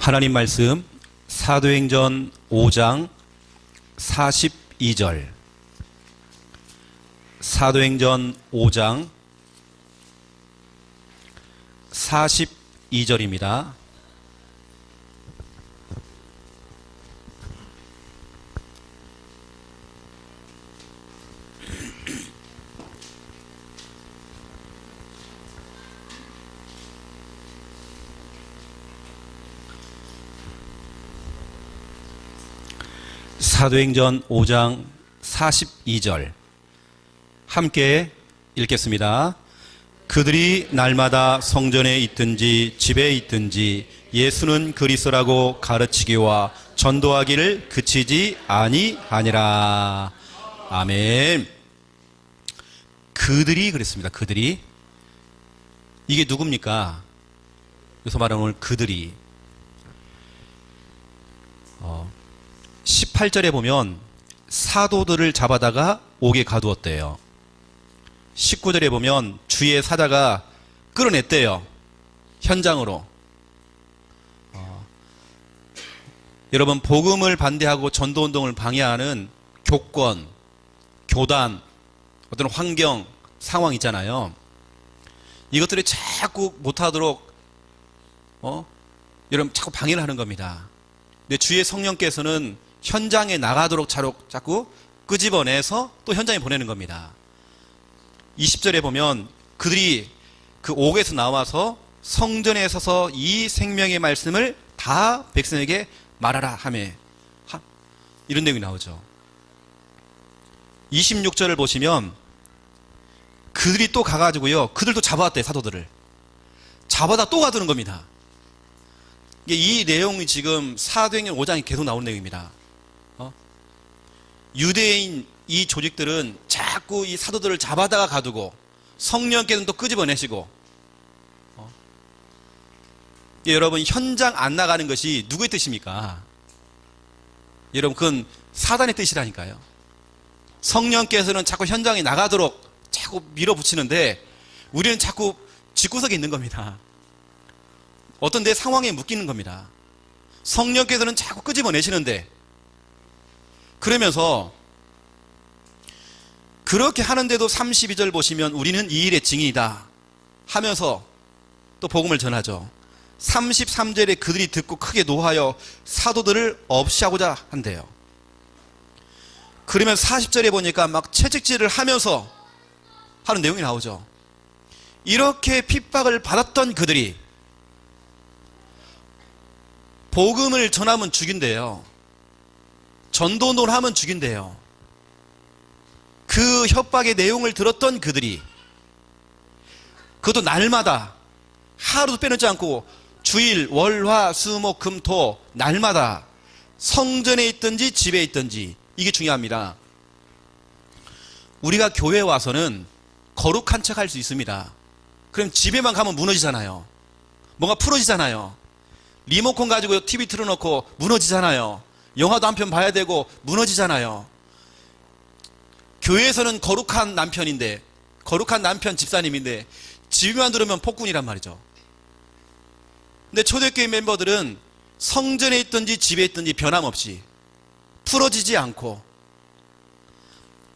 하나님 말씀 사도행전 5장 42절. 사도행전 5장 42절입니다. 사도행전 5장 42절 함께 읽겠습니다. 그들이 날마다 성전에 있든지 집에 있든지 예수는 그리스도라고 가르치기와 전도하기를 그치지 아니하니라. 아멘. 그들이 그랬습니다. 그들이. 이게 누굽니까? 여기서 말하는 오늘 그들이. 18절에 보면 사도들을 잡아다가 옥에 가두었대요. 19절에 보면 주의 사자가 끌어냈대요. 현장으로. 여러분, 복음을 반대하고 전도운동을 방해하는 교권, 교단, 어떤 환경, 상황 있잖아요. 이것들이 자꾸 못하도록 여러분 자꾸 방해를 하는 겁니다. 근데 주의 성령께서는 현장에 나가도록 자꾸 끄집어내서 또 현장에 보내는 겁니다. 20절에 보면 그들이 그 옥에서 나와서 성전에 서서 이 생명의 말씀을 다 백성에게 말하라 하며 이런 내용이 나오죠. 26절을 보시면 그들이 또 가가지고요, 그들도 잡아왔대요. 사도들을 잡아다 또 가두는 겁니다. 이 내용이 지금 사도행전 5장에 계속 나오는 내용입니다. 유대인 이 조직들은 자꾸 이 사도들을 잡아다가 가두고 성령께서는 또 끄집어내시고 여러분, 현장 안 나가는 것이 누구의 뜻입니까? 여러분, 그건 사단의 뜻이라니까요. 성령께서는 자꾸 현장에 나가도록 자꾸 밀어붙이는데 우리는 자꾸 집구석에 있는 겁니다. 어떤 내 상황에 묶이는 겁니다. 성령께서는 자꾸 끄집어내시는데, 그러면서 그렇게 하는데도 32절 보시면 우리는 이 일의 증인이다 하면서 또 복음을 전하죠. 33절에 그들이 듣고 크게 노하여 사도들을 없이하고자 한대요. 그러면 40절에 보니까 막 채찍질을 하면서 하는 내용이 나오죠. 이렇게 핍박을 받았던 그들이 복음을 전하면 죽인대요. 전도운동을 하면 죽인대요. 그 협박의 내용을 들었던 그들이, 그것도 날마다 하루도 빼놓지 않고 주일, 월, 화, 수, 목, 금, 토 날마다 성전에 있든지 집에 있든지, 이게 중요합니다. 우리가 교회에 와서는 거룩한 척 할 수 있습니다. 그럼 집에만 가면 무너지잖아요. 뭔가 풀어지잖아요. 리모컨 가지고 TV 틀어놓고 무너지잖아요. 영화도 한 편 봐야 되고 무너지잖아요. 교회에서는 거룩한 남편인데, 거룩한 남편 집사님인데 집에만 들으면 폭군이란 말이죠. 근데 초대교회 멤버들은 성전에 있든지 집에 있든지 변함없이 풀어지지 않고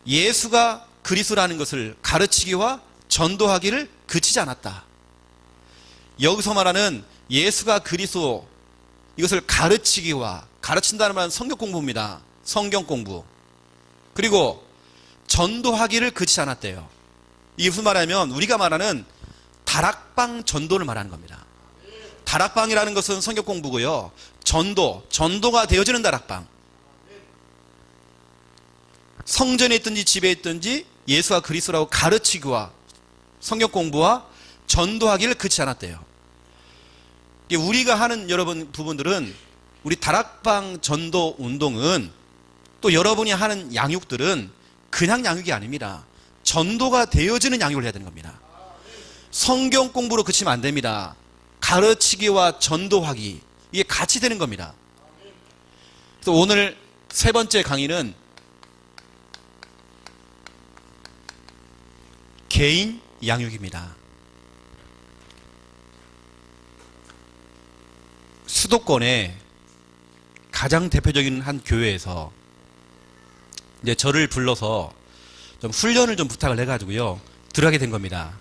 예수가 그리스도라는 것을 가르치기와 전도하기를 그치지 않았다. 여기서 말하는 예수가 그리스도, 이것을 가르치기와, 가르친다는 말은 성경 공부입니다. 성경 공부. 그리고 전도하기를 그치지 않았대요. 이게 무슨 말이냐면 우리가 말하는 다락방 전도를 말하는 겁니다. 다락방이라는 것은 성경 공부고요. 전도가 되어지는 다락방. 성전에 있든지 집에 있든지 예수가 그리스도라고 가르치기와 성경 공부와 전도하기를 그치지 않았대요. 우리가 하는 여러분 부분들은, 우리 다락방 전도 운동은, 또 여러분이 하는 양육들은 그냥 양육이 아닙니다. 전도가 되어지는 양육을 해야 되는 겁니다. 성경 공부로 그치면 안 됩니다. 가르치기와 전도하기, 이게 같이 되는 겁니다. 그래서 오늘 세 번째 강의는 개인 양육입니다. 수도권의 가장 대표적인 한 교회에서 이제 저를 불러서 좀 훈련을 좀 부탁을 해가지고요, 들어가게 된 겁니다.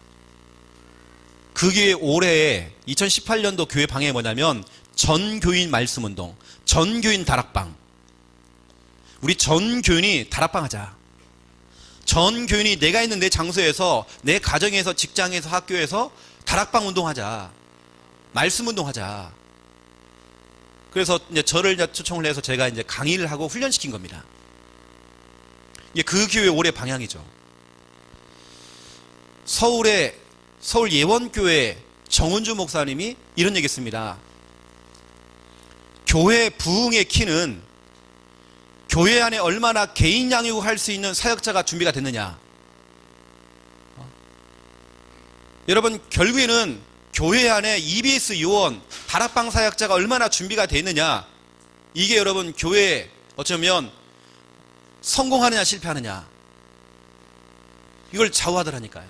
그 교회 올해 2018년도 교회 방향이 뭐냐면 전교인 말씀운동, 전교인 다락방. 우리 전교인이 다락방 하자. 전교인이 내가 있는 내 장소에서, 내 가정에서, 직장에서, 학교에서 다락방 운동하자. 말씀 운동하자. 그래서 이제 저를 이제 초청을 해서 제가 이제 강의를 하고 훈련시킨 겁니다. 이게 그 교회 올해 방향이죠. 서울 예원교회 정은주 목사님이 이런 얘기 했습니다. 교회 부흥의 키는 교회 안에 얼마나 개인 양육을 할 수 있는 사역자가 준비가 됐느냐. 여러분, 결국에는 교회 안에 EBS 요원, 다락방 사역자가 얼마나 준비가 되어 있느냐, 이게 여러분 교회 어쩌면 성공하느냐 실패하느냐, 이걸 좌우하더라니까요.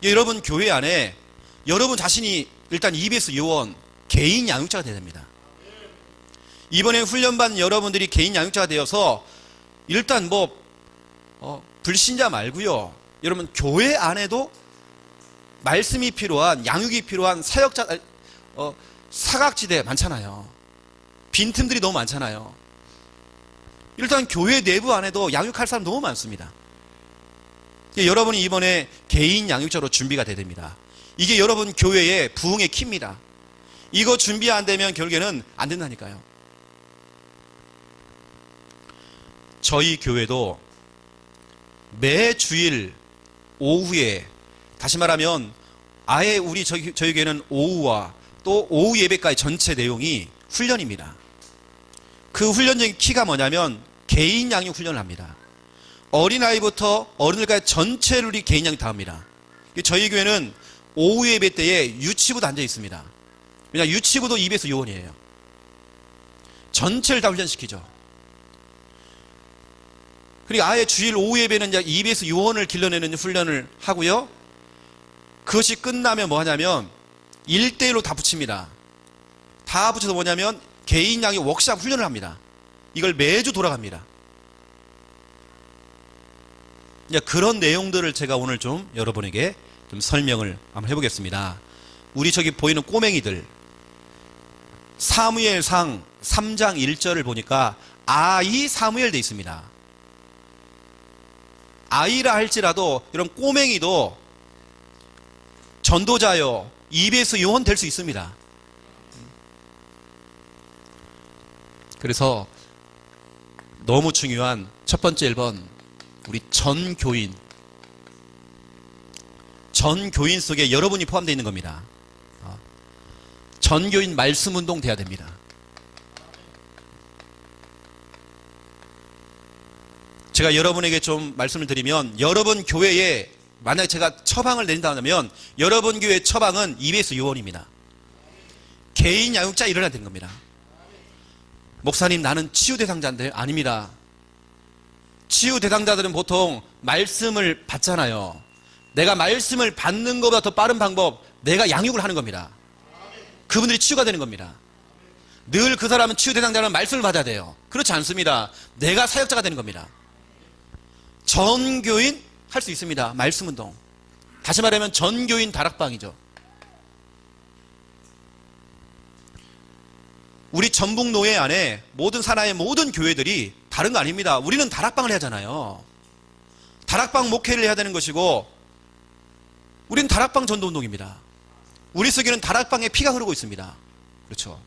여러분 교회 안에 여러분 자신이 일단 EBS 요원, 개인 양육자가 되어야 됩니다. 이번에 훈련받은 여러분들이 개인 양육자가 되어서 일단 불신자 말고요, 여러분 교회 안에도 말씀이 필요한, 양육이 필요한 사역자, 사각지대 많잖아요. 빈틈들이 너무 많잖아요. 일단 교회 내부 안에도 양육할 사람 너무 많습니다. 여러분이 이번에 개인 양육자로 준비가 돼야 됩니다. 이게 여러분 교회의 부흥의 키입니다. 이거 준비 안 되면 결국에는 안 된다니까요. 저희 교회도 매 주일 오후에, 다시 말하면 아예 저희 교회는 오후와 또 오후 예배까지 전체 내용이 훈련입니다. 그 훈련적인 키가 뭐냐면 개인 양육 훈련을 합니다. 어린아이부터 어른들까지 전체를 우리 개인 양육 다 합니다. 저희 교회는 오후 예배 때에 유치부도 앉아 있습니다. 왜냐, 유치부도 EBS 요원이에요. 전체를 다 훈련시키죠. 그리고 아예 주일 오후 예배는 이제 EBS 요원을 길러내는 훈련을 하고요. 그것이 끝나면 뭐 하냐면 1대1로 다 붙입니다. 다 붙여서 뭐냐면 개인 양육 워크샵 훈련을 합니다. 이걸 매주 돌아갑니다. 이제 그런 내용들을 제가 오늘 좀 여러분에게 좀 설명을 한번 해보겠습니다. 우리 저기 보이는 꼬맹이들, 사무엘상 3장 1절을 보니까 아이 사무엘 돼 있습니다. 아이라 할지라도 이런 꼬맹이도 전도자요, EBS 요원 될 수 있습니다. 그래서 너무 중요한 첫 번째 1번, 우리 전교인 속에 여러분이 포함되어 있는 겁니다. 전교인 말씀운동 돼야 됩니다. 제가 여러분에게 좀 말씀을 드리면, 여러분 교회에 만약에 제가 처방을 내린다면 여러분 교회 처방은 EBS 요원입니다. 개인 양육자 일어나야 되는 겁니다. 목사님, 나는 치유 대상자인데. 아닙니다. 치유 대상자들은 보통 말씀을 받잖아요. 내가 말씀을 받는 것보다 더 빠른 방법, 내가 양육을 하는 겁니다. 그분들이 치유가 되는 겁니다. 늘 그 사람은 치유 대상자는 말씀을 받아야 돼요. 그렇지 않습니다. 내가 사역자가 되는 겁니다. 전교인 할 수 있습니다. 말씀운동. 다시 말하면 전교인 다락방이죠. 우리 전북노회 안에 모든 산하의 모든 교회들이 다른 거 아닙니다. 우리는 다락방을 해야 하잖아요. 다락방 목회를 해야 되는 것이고, 우리는 다락방 전도운동입니다. 우리 속에는 다락방에 피가 흐르고 있습니다. 그렇죠.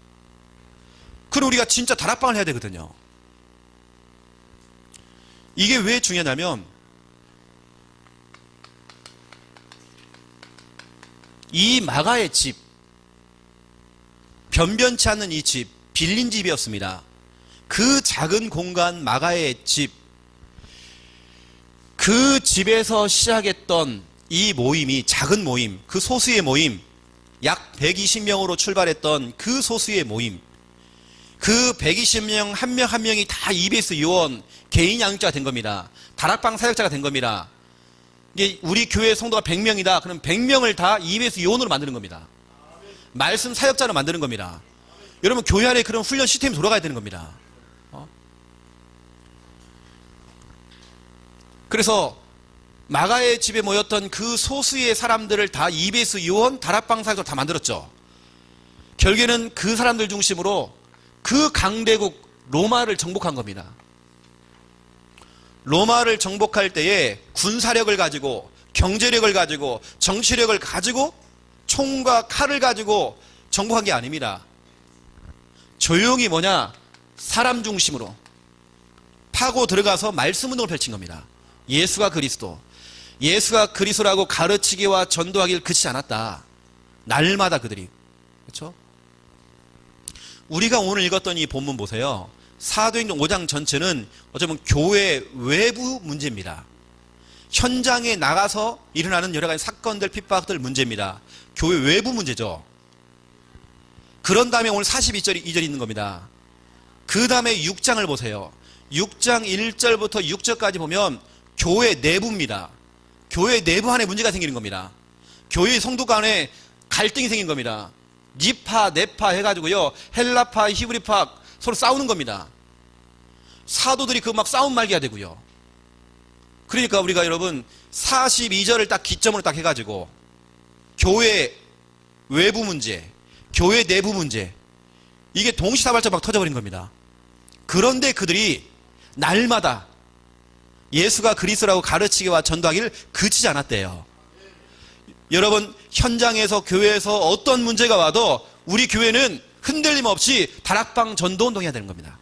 그럼 우리가 진짜 다락방을 해야 되거든요. 이게 왜 중요하냐면, 이 마가의 집, 변변치 않는 이 집, 빌린 집이었습니다. 그 작은 공간 마가의 집, 그 집에서 시작했던 이 모임이, 작은 모임, 그 소수의 모임, 약 120명으로 출발했던 그 소수의 모임, 그 120명 한 명 한 명이 다 EBS 요원, 개인 양육자가 된 겁니다. 다락방 사역자가 된 겁니다. 이게 우리 교회 성도가 100명이다. 그럼 100명을 다 EBS 요원으로 만드는 겁니다. 말씀 사역자로 만드는 겁니다. 여러분, 교회 안에 그런 훈련 시스템이 돌아가야 되는 겁니다. 그래서 마가의 집에 모였던 그 소수의 사람들을 다 이베스 요원 다락방 사역을 다 만들었죠. 결국에는 그 사람들 중심으로 그 강대국 로마를 정복한 겁니다. 로마를 정복할 때에 군사력을 가지고, 경제력을 가지고, 정치력을 가지고, 총과 칼을 가지고 정복한 게 아닙니다. 조용히 사람 중심으로 파고 들어가서 말씀 운동을 펼친 겁니다. 예수가 그리스도, 예수가 그리스도라고 가르치기와 전도하기를 그치지 않았다. 날마다 그들이. 그렇죠? 우리가 오늘 읽었던 이 본문 보세요. 사도행전 5장 전체는 어쩌면 교회 외부 문제입니다. 현장에 나가서 일어나는 여러 가지 사건들, 핍박들 문제입니다. 교회 외부 문제죠. 그런 다음에 오늘 42절이 2절이 있는 겁니다. 그 다음에 6장을 보세요. 6장 1절부터 6절까지 보면 교회 내부입니다. 교회 내부 안에 문제가 생기는 겁니다. 교회 성도 간에 갈등이 생긴 겁니다. 니파, 네파 해가지고요, 헬라파, 히브리파 서로 싸우는 겁니다. 사도들이 그 막 싸움 말기가 되고요. 그러니까 우리가 여러분 42절을 딱 기점으로 딱 해가지고 교회 외부 문제, 교회 내부 문제, 이게 동시다발적 막 터져버린 겁니다. 그런데 그들이 날마다 예수가 그리스도라고 가르치기와 전도하기를 그치지 않았대요. 여러분, 현장에서 교회에서 어떤 문제가 와도 우리 교회는 흔들림 없이 다락방 전도 운동해야 되는 겁니다.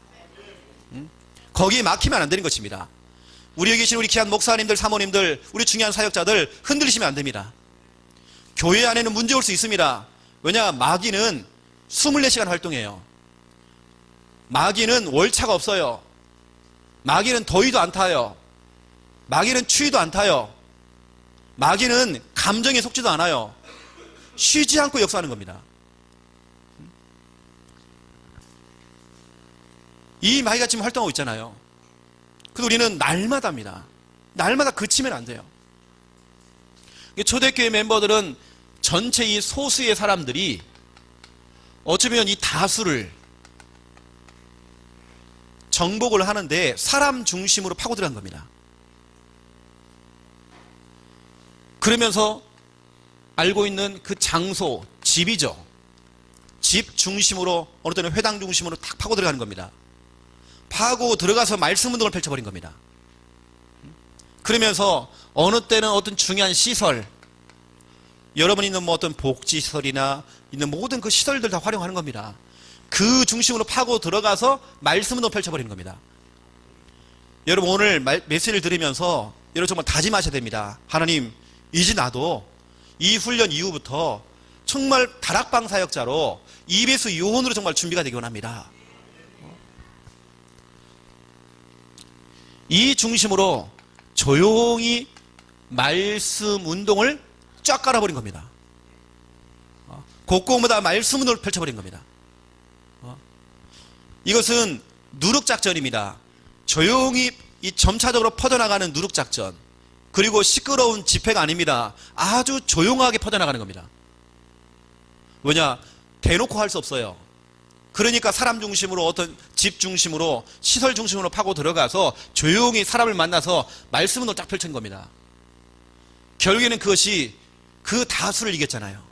거기에 막히면 안 되는 것입니다. 우리 여기 계신 우리 귀한 목사님들, 사모님들, 우리 중요한 사역자들 흔들리시면 안 됩니다. 교회 안에는 문제 올 수 있습니다. 왜냐, 마귀는 24시간 활동해요. 마귀는 월차가 없어요. 마귀는 더위도 안 타요. 마귀는 추위도 안 타요. 마귀는 감정에 속지도 않아요. 쉬지 않고 역사하는 겁니다. 이 마귀가 지금 활동하고 있잖아요. 그래서 우리는 날마다입니다. 날마다 그치면 안 돼요. 초대교회 멤버들은 전체 이 소수의 사람들이 어쩌면 이 다수를 정복을 하는데 사람 중심으로 파고 들어간 겁니다. 그러면서 알고 있는 그 장소, 집이죠. 집 중심으로, 어느 때는 회당 중심으로 탁 파고 들어가는 겁니다. 파고 들어가서 말씀 운동을 펼쳐버린 겁니다. 그러면서 어느 때는 어떤 중요한 시설, 여러분이 있는 어떤 복지시설이나 있는 모든 그 시설들 다 활용하는 겁니다. 그 중심으로 파고 들어가서 말씀 운동을 펼쳐버리는 겁니다. 여러분, 오늘 메시지를 들으면서 여러분 정말 다짐하셔야 됩니다. 하나님, 이제 나도 이 훈련 이후부터 정말 다락방 사역자로 EBS 요원으로 정말 준비가 되기 원합니다. 이 중심으로 조용히 말씀 운동을 쫙 깔아버린 겁니다. 곳곳마다 말씀 운동을 펼쳐버린 겁니다. 이것은 누룩작전입니다. 조용히 이 점차적으로 퍼져나가는 누룩작전. 그리고 시끄러운 집회가 아닙니다. 아주 조용하게 퍼져나가는 겁니다. 왜냐? 대놓고 할 수 없어요. 그러니까 사람 중심으로, 어떤 집 중심으로, 시설 중심으로 파고 들어가서 조용히 사람을 만나서 말씀을 쫙 펼친 겁니다. 결국에는 그것이 그 다수를 이겼잖아요.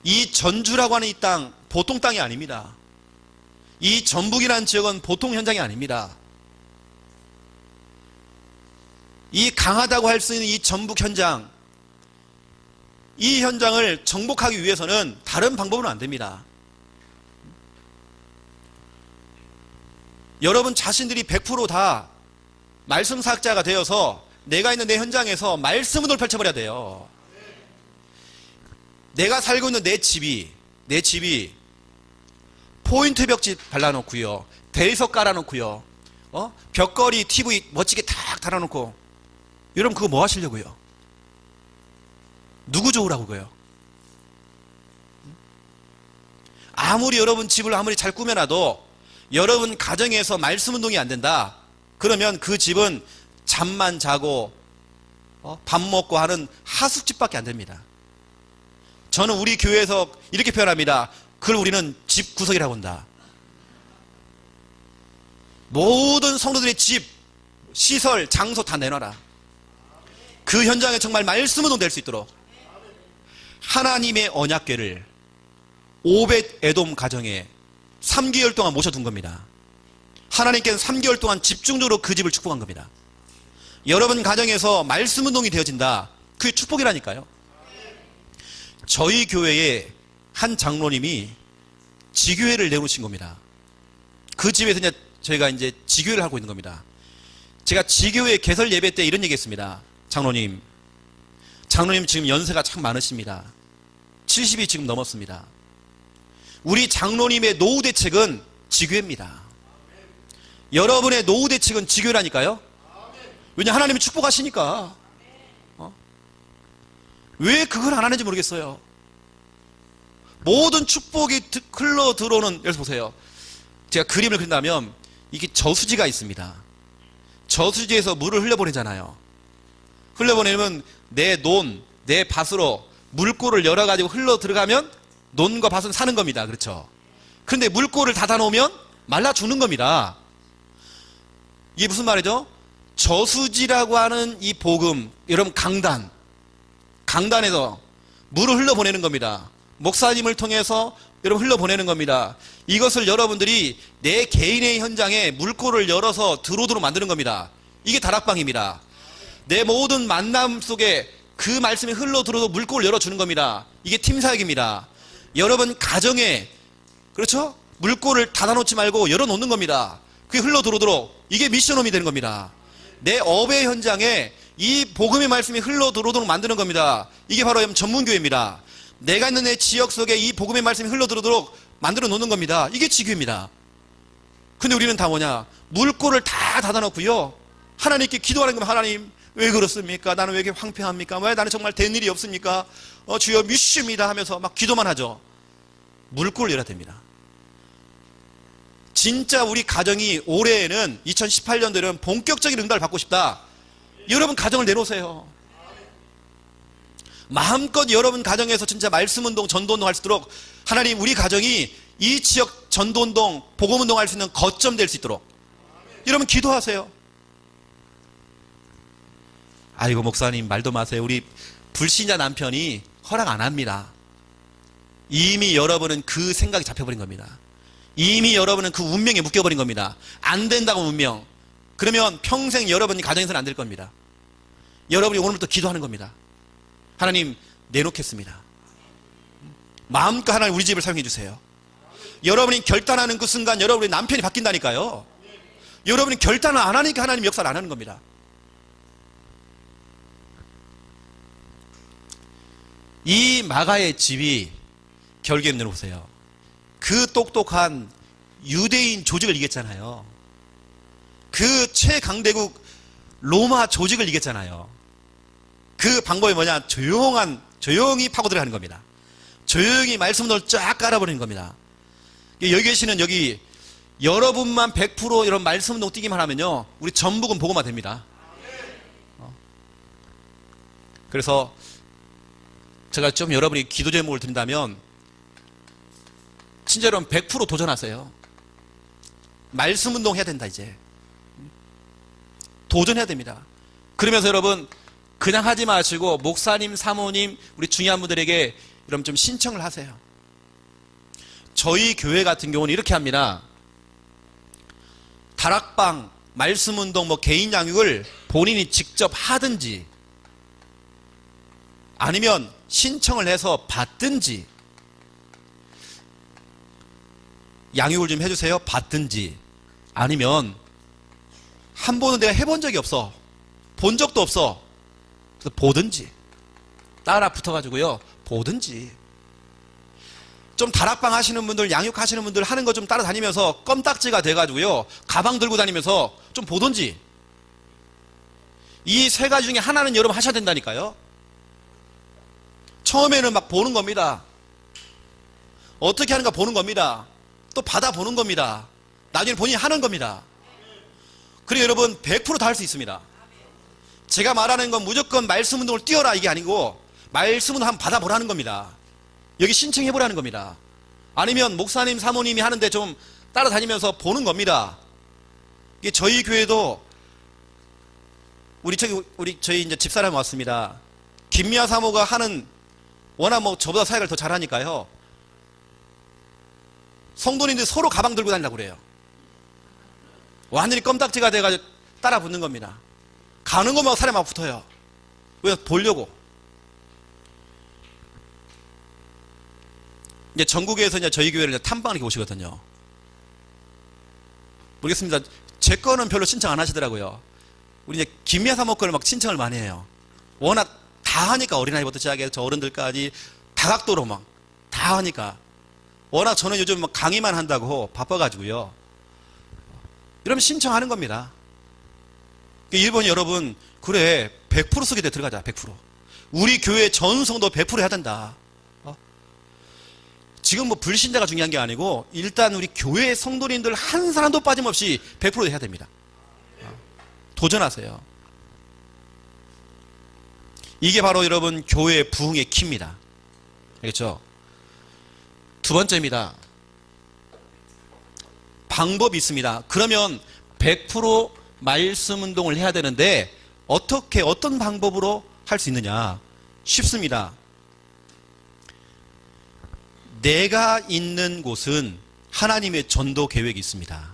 이 전주라고 하는 이 땅, 보통 땅이 아닙니다. 이 전북이라는 지역은 보통 현장이 아닙니다. 이 강하다고 할 수 있는 이 전북 현장, 이 현장을 정복하기 위해서는 다른 방법은 안 됩니다. 여러분 자신들이 100% 말씀 사역자가 되어서 내가 있는 내 현장에서 말씀 운동을 펼쳐버려야 돼요. 내가 살고 있는 내 집이 포인트 벽지 발라놓고요, 대리석 깔아놓고요, 벽걸이 TV 멋지게 탁 달아놓고, 여러분 그거 뭐 하시려고요? 누구 좋으라고 그래요? 아무리 여러분 집을 아무리 잘 꾸며놔도 여러분 가정에서 말씀 운동이 안 된다, 그러면 그 집은 잠만 자고 밥 먹고 하는 하숙집밖에 안 됩니다. 저는 우리 교회에서 이렇게 표현합니다. 그걸 우리는 집 구석이라고 한다. 모든 성도들의 집, 시설, 장소 다 내놔라. 그 현장에 정말 말씀 운동 될 수 있도록 하나님의 언약궤를 오벳 에돔 가정에 3개월 동안 모셔둔 겁니다. 하나님께는 3개월 동안 집중적으로 그 집을 축복한 겁니다. 여러분 가정에서 말씀 운동이 되어진다. 그게 축복이라니까요. 저희 교회에 한 장로님이 지교회를 내놓으신 겁니다. 그 집에서 이제 저희가 이제 지교회를 하고 있는 겁니다. 제가 지교회 개설 예배 때 이런 얘기 했습니다. 장로님 지금 연세가 참 많으십니다. 70이 지금 넘었습니다. 우리 장로님의 노후 대책은 지교회입니다. 여러분의 노후 대책은 지교회라니까요. 왜냐, 하나님이 축복하시니까. 왜 그걸 안 하는지 모르겠어요. 모든 축복이 흘러 들어오는, 여기서 보세요. 제가 그림을 그린다면 이게 저수지가 있습니다. 저수지에서 물을 흘려보내잖아요. 흘려보내면 내 논, 내 밭으로 물골을 열어가지고 흘러 들어가면 논과 밭은 사는 겁니다. 그렇죠? 그런데 물골을 닫아놓으면 말라 죽는 겁니다. 이게 무슨 말이죠? 저수지라고 하는 이 복음, 여러분 강단에서 물을 흘려보내는 겁니다. 목사님을 통해서 여러분 흘려보내는 겁니다. 이것을 여러분들이 내 개인의 현장에 물골을 열어서 들어오도록 만드는 겁니다. 이게 다락방입니다. 내 모든 만남 속에 그 말씀이 흘러 들어도 물골을 열어주는 겁니다. 이게 팀사역입니다. 여러분 가정에, 그렇죠? 물골을 닫아놓지 말고 열어놓는 겁니다. 그게 흘러 들어오도록, 이게 미션홈이 되는 겁니다. 내 업의 현장에 이 복음의 말씀이 흘러 들어오도록 만드는 겁니다. 이게 바로 전문교회입니다. 내가 있는 내 지역 속에 이 복음의 말씀이 흘러 들어오도록 만들어 놓는 겁니다. 이게 지교입니다. 근데 우리는 다 뭐냐? 물골을 다 닫아놓고요, 하나님께 기도하는 겁니다. 하나님, 왜 그렇습니까? 나는 왜 이렇게 황폐합니까? 왜 나는 정말 된 일이 없습니까? 주여 미십니다 하면서 막 기도만 하죠. 물골을 열어야 됩니다. 진짜 우리 가정이 올해에는 2018년도에는 본격적인 응답을 받고 싶다. 여러분 가정을 내놓으세요. 마음껏 여러분 가정에서 진짜 말씀운동, 전도운동 할 수 있도록 하나님, 우리 가정이 이 지역 전도운동, 복음운동 할 수 있는 거점 될 수 있도록 여러분 기도하세요. 아이고 목사님 말도 마세요. 우리 불신자 남편이 허락 안 합니다. 이미 여러분은 그 생각이 잡혀버린 겁니다. 이미 여러분은 그 운명에 묶여버린 겁니다. 안 된다고 운명. 그러면 평생 여러분 가정에서는 안 될 겁니다. 여러분이 오늘부터 기도하는 겁니다. 하나님, 내놓겠습니다. 마음껏 하나님 우리 집을 사용해 주세요. 여러분이 결단하는 그 순간 여러분의 남편이 바뀐다니까요. 여러분이 결단을 안 하니까 하나님 역사를 안 하는 겁니다. 이 마가의 집이 결국에 보세요. 그 똑똑한 유대인 조직을 이겼잖아요. 그 최강대국 로마 조직을 이겼잖아요. 그 방법이 뭐냐? 조용히 파고 들어가는 겁니다. 조용히 말씀을 쫙 깔아버리는 겁니다. 여기 계시는 여기 여러분만 100% 이런 말씀운동 뛰기만 하면요, 우리 전북은 복음화 됩니다. 그래서 제가 좀 여러분이 기도 제목을 드린다면 진짜 여러분 100% 도전하세요. 말씀운동 해야 된다. 이제 도전해야 됩니다. 그러면서 여러분 그냥 하지 마시고 목사님, 사모님, 우리 중요한 분들에게 여러분 좀 신청을 하세요. 저희 교회 같은 경우는 이렇게 합니다. 다락방, 말씀운동, 개인 양육을 본인이 직접 하든지 아니면 신청을 해서 받든지, 양육을 좀 해주세요 받든지, 아니면 한 번은 내가 해본 적이 없어, 본 적도 없어, 그래서 보든지, 따라 붙어가지고요 보든지. 좀 다락방 하시는 분들, 양육하시는 분들 하는 거 좀 따라다니면서 껌딱지가 돼가지고요 가방 들고 다니면서 좀 보든지. 이 세 가지 중에 하나는 여러분 하셔야 된다니까요. 처음에는 막 보는 겁니다. 어떻게 하는가 보는 겁니다. 또 받아보는 겁니다. 나중에 본인이 하는 겁니다. 그리고 여러분 100% 다 할 수 있습니다. 제가 말하는 건 무조건 말씀 운동을 뛰어라 이게 아니고, 말씀 운동 한번 받아보라는 겁니다. 여기 신청해보라는 겁니다. 아니면 목사님, 사모님이 하는데 좀 따라다니면서 보는 겁니다. 이게 저희 교회도 저희 이제 집사람이 왔습니다. 김미아 사모가 하는 워낙 뭐 저보다 사역을 더 잘하니까요. 성도님들 서로 가방 들고 다니려고 그래요. 완전히 껌딱지가 돼가지고 따라 붙는 겁니다. 가는 것만 사람이 막 붙어요. 왜? 보려고. 이제 전국에서 이제 저희 교회를 이제 탐방을 이렇게 오시거든요. 모르겠습니다. 제 거는 별로 신청 안 하시더라고요. 우리 이제 김미아 사모 거를 막 신청을 많이 해요. 워낙 다 하니까 어린아이부터 시작해서 저 어른들까지 다각도로 막 다 하니까. 워낙 저는 요즘 막 강의만 한다고 바빠가지고요. 이러면 신청하는 겁니다. 일본 여러분, 그래 100% 쓰게 돼 들어가자. 100%. 우리 교회 전 성도 100% 해야 된다. 지금 뭐 불신자가 중요한 게 아니고 일단 우리 교회 성도님들 한 사람도 빠짐없이 100% 해야 됩니다. 도전하세요. 이게 바로 여러분 교회 부흥의 키입니다. 알겠죠? 두 번째입니다. 방법이 있습니다. 그러면 100% 말씀 운동을 해야 되는데 어떤 방법으로 할 수 있느냐? 쉽습니다. 내가 있는 곳은 하나님의 전도 계획이 있습니다.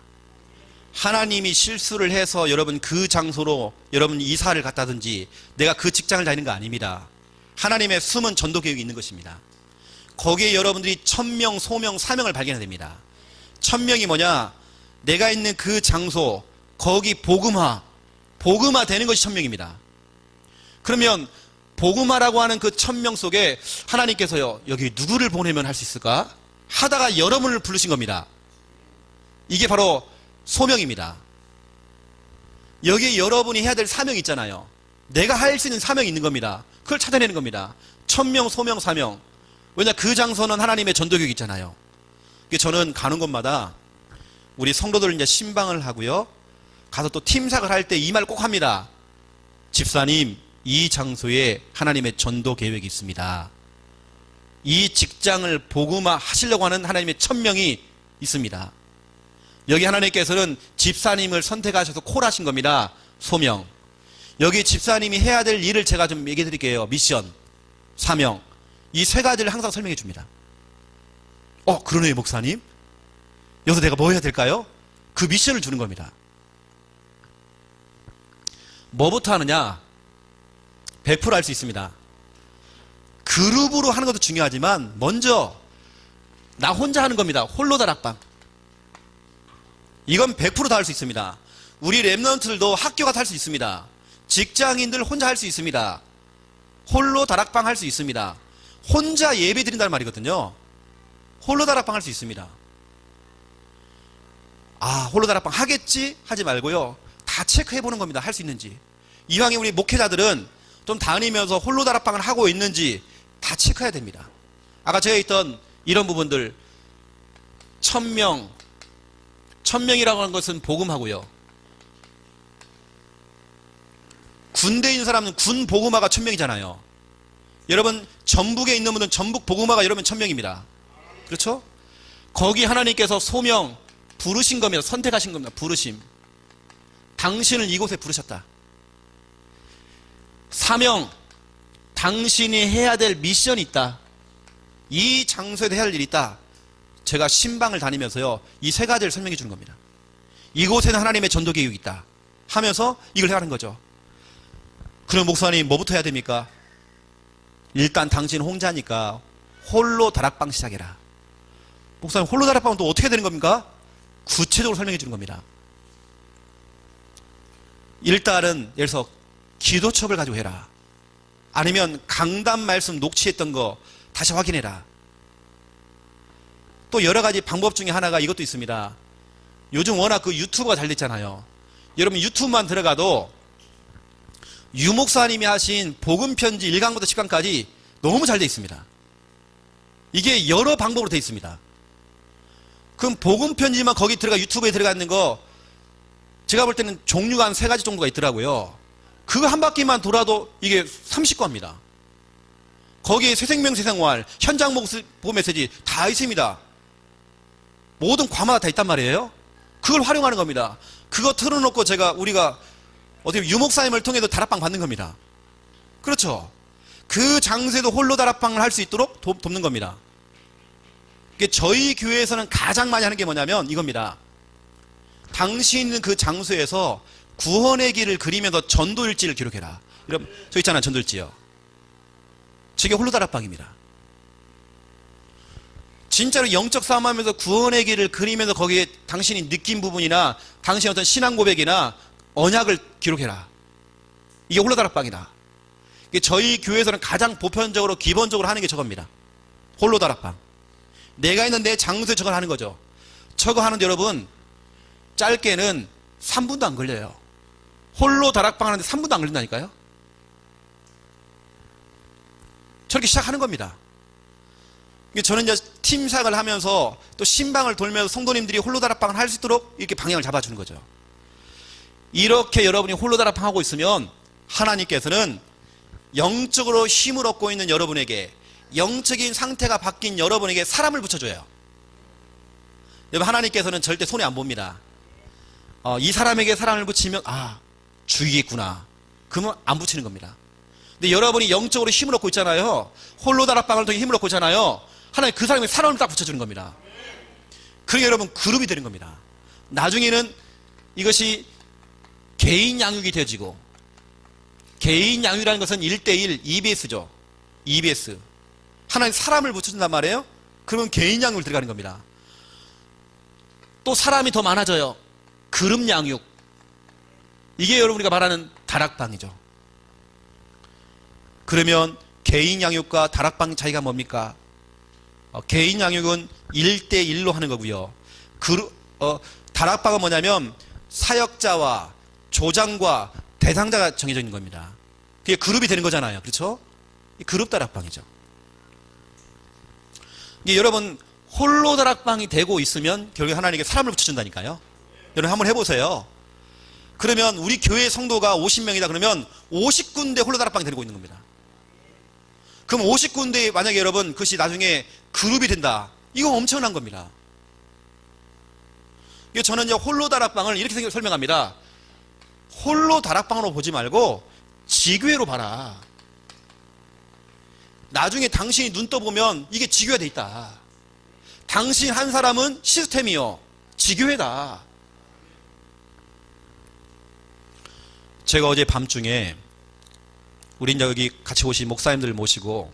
하나님이 실수를 해서 여러분 그 장소로 여러분 이사를 갔다든지 내가 그 직장을 다니는 거 아닙니다. 하나님의 숨은 전도 계획이 있는 것입니다. 거기에 여러분들이 천명, 소명, 사명을 발견해야 됩니다. 천명이 뭐냐? 내가 있는 그 장소, 거기 복음화 되는 것이 천명입니다. 그러면 복음화라고 하는 그 천명 속에 하나님께서요, 여기 누구를 보내면 할 수 있을까? 하다가 여러분을 부르신 겁니다. 이게 바로 소명입니다. 여기에 여러분이 해야 될 사명이 있잖아요. 내가 할 수 있는 사명이 있는 겁니다. 그걸 찾아내는 겁니다. 천명, 소명, 사명. 왜냐, 그 장소는 하나님의 전도교육이 있잖아요. 저는 가는 곳마다 우리 성도들 이제 신방을 하고요. 가서 또 팀삭을 할 때 이 말 꼭 합니다. 집사님, 이 장소에 하나님의 전도 계획이 있습니다. 이 직장을 복음화 하시려고 하는 하나님의 천명이 있습니다. 여기 하나님께서는 집사님을 선택하셔서 콜하신 겁니다. 소명. 여기 집사님이 해야 될 일을 제가 좀 얘기해 드릴게요. 미션, 사명. 이 세 가지를 항상 설명해 줍니다. 그러네요, 목사님. 여기서 내가 뭐 해야 될까요? 그 미션을 주는 겁니다. 뭐부터 하느냐? 100% 할 수 있습니다. 그룹으로 하는 것도 중요하지만 먼저 나 혼자 하는 겁니다. 홀로 다락방. 이건 100% 다 할 수 있습니다. 우리 랩런트들도 학교 가서 할 수 있습니다. 직장인들 혼자 할 수 있습니다. 홀로 다락방 할 수 있습니다. 혼자 예배 드린다는 말이거든요. 홀로 다락방 할 수 있습니다. 홀로 다락방 하겠지? 하지 말고요. 다 체크해보는 겁니다. 할 수 있는지. 이왕에 우리 목회자들은 좀 다니면서 홀로 다락방을 하고 있는지 다 체크해야 됩니다. 아까 제가 있던 이런 부분들, 천명이라고 하는 것은 복음하고요. 군대에 있는 사람은 군 복음화가 천명이잖아요. 여러분 전북에 있는 분은 전북 복음화가 여러분 천명입니다. 그렇죠? 거기 하나님께서 소명 부르신 겁니다. 선택하신 겁니다. 부르심. 당신을 이곳에 부르셨다. 사명, 당신이 해야 될 미션이 있다. 이 장소에도 해야 할 일이 있다. 제가 신방을 다니면서요, 이 세 가지를 설명해 주는 겁니다. 이곳에는 하나님의 전도 계획이 있다 하면서 이걸 해야 하는 거죠. 그럼 목사님 뭐부터 해야 됩니까? 일단 당신 혼자니까 홀로 다락방 시작해라. 목사님 홀로 다락방은 또 어떻게 되는 겁니까? 구체적으로 설명해 주는 겁니다. 일단은 예를 들어서 기도첩을 가지고 해라. 아니면 강단 말씀 녹취했던 거 다시 확인해라. 또 여러 가지 방법 중에 하나가 이것도 있습니다. 요즘 워낙 그 유튜브가 잘 됐잖아요. 여러분 유튜브만 들어가도 유 목사님이 하신 복음편지 1강부터 10강까지 너무 잘 돼 있습니다. 이게 여러 방법으로 돼 있습니다. 그럼 복음편지만 거기 들어가 유튜브에 들어가 있는 거 제가 볼 때는 종류가 한 3가지 정도가 있더라고요. 그거 한 바퀴만 돌아도 이게 30과입니다. 거기에 새생명 새생활, 현장 보고 메시지 다 있습니다. 모든 과마다 다 있단 말이에요. 그걸 활용하는 겁니다. 그거 틀어놓고 우리가 어떻게 유목사님을 통해서 다락방 받는 겁니다. 그렇죠. 그 장소에도 홀로 다락방을 할 수 있도록 돕는 겁니다. 저희 교회에서는 가장 많이 하는 게 뭐냐면 이겁니다. 당신 있는 그 장소에서 구원의 길을 그리면서 전도일지를 기록해라. 여러분, 저 있잖아요, 전도일지요. 저게 홀로 다락방입니다. 진짜로 영적 싸움하면서 구원의 길을 그리면서 거기에 당신이 느낀 부분이나 당신의 어떤 신앙 고백이나 언약을 기록해라. 이게 홀로 다락방이다. 저희 교회에서는 가장 보편적으로 기본적으로 하는 게 저겁니다. 홀로 다락방. 내가 있는 내 장소에 저걸 하는 거죠. 저거 하는데 여러분 짧게는 3분도 안 걸려요. 홀로 다락방 하는데 3분도 안 걸린다니까요. 저렇게 시작하는 겁니다. 저는 이제 팀사역을 하면서 또 신방을 돌면서 성도님들이 홀로 다락방을 할 수 있도록 이렇게 방향을 잡아주는 거죠. 이렇게 여러분이 홀로 다락방 하고 있으면 하나님께서는 영적으로 힘을 얻고 있는 여러분에게, 영적인 상태가 바뀐 여러분에게 사람을 붙여줘요. 여러분, 하나님께서는 절대 손해 안 봅니다. 이 사람에게 사람을 붙이면 죽이겠구나. 그러면 안 붙이는 겁니다. 근데 여러분이 영적으로 힘을 얻고 있잖아요. 홀로 다락방을 통해 힘을 얻고 있잖아요. 하나님 그 사람에게 사람을 딱 붙여주는 겁니다. 그러니까 여러분 그룹이 되는 겁니다. 나중에는 이것이 개인 양육이 되어지고, 개인 양육이라는 것은 1대1 EBS죠. EBS. 하나님 사람을 붙여준단 말이에요. 그러면 개인 양육을 들어가는 겁니다. 또 사람이 더 많아져요. 그룹 양육. 이게 여러분 우리가 말하는 다락방이죠. 그러면 개인 양육과 다락방 차이가 뭡니까? 개인 양육은 1대1로 하는 거고요. 다락방은 뭐냐면 사역자와 조장과 대상자가 정해져 있는 겁니다. 그게 그룹이 되는 거잖아요. 그렇죠? 그룹 다락방이죠. 이게 여러분 홀로 다락방이 되고 있으면 결국에 하나님께 사람을 붙여준다니까요. 여러분 한번 해보세요. 그러면 우리 교회 성도가 50명이다 그러면 50군데 홀로 다락방이 되고 있는 겁니다. 그럼 50군데 만약에 여러분 그것이 나중에 그룹이 된다. 이거 엄청난 겁니다. 저는 이제 홀로 다락방을 이렇게 설명합니다. 홀로 다락방으로 보지 말고 지교회로 봐라. 나중에 당신이 눈 떠보면 이게 지교회가 돼 있다. 당신 한 사람은 시스템이요. 지교회다. 제가 어제 밤중에 우리 이제 여기 같이 오신 목사님들 모시고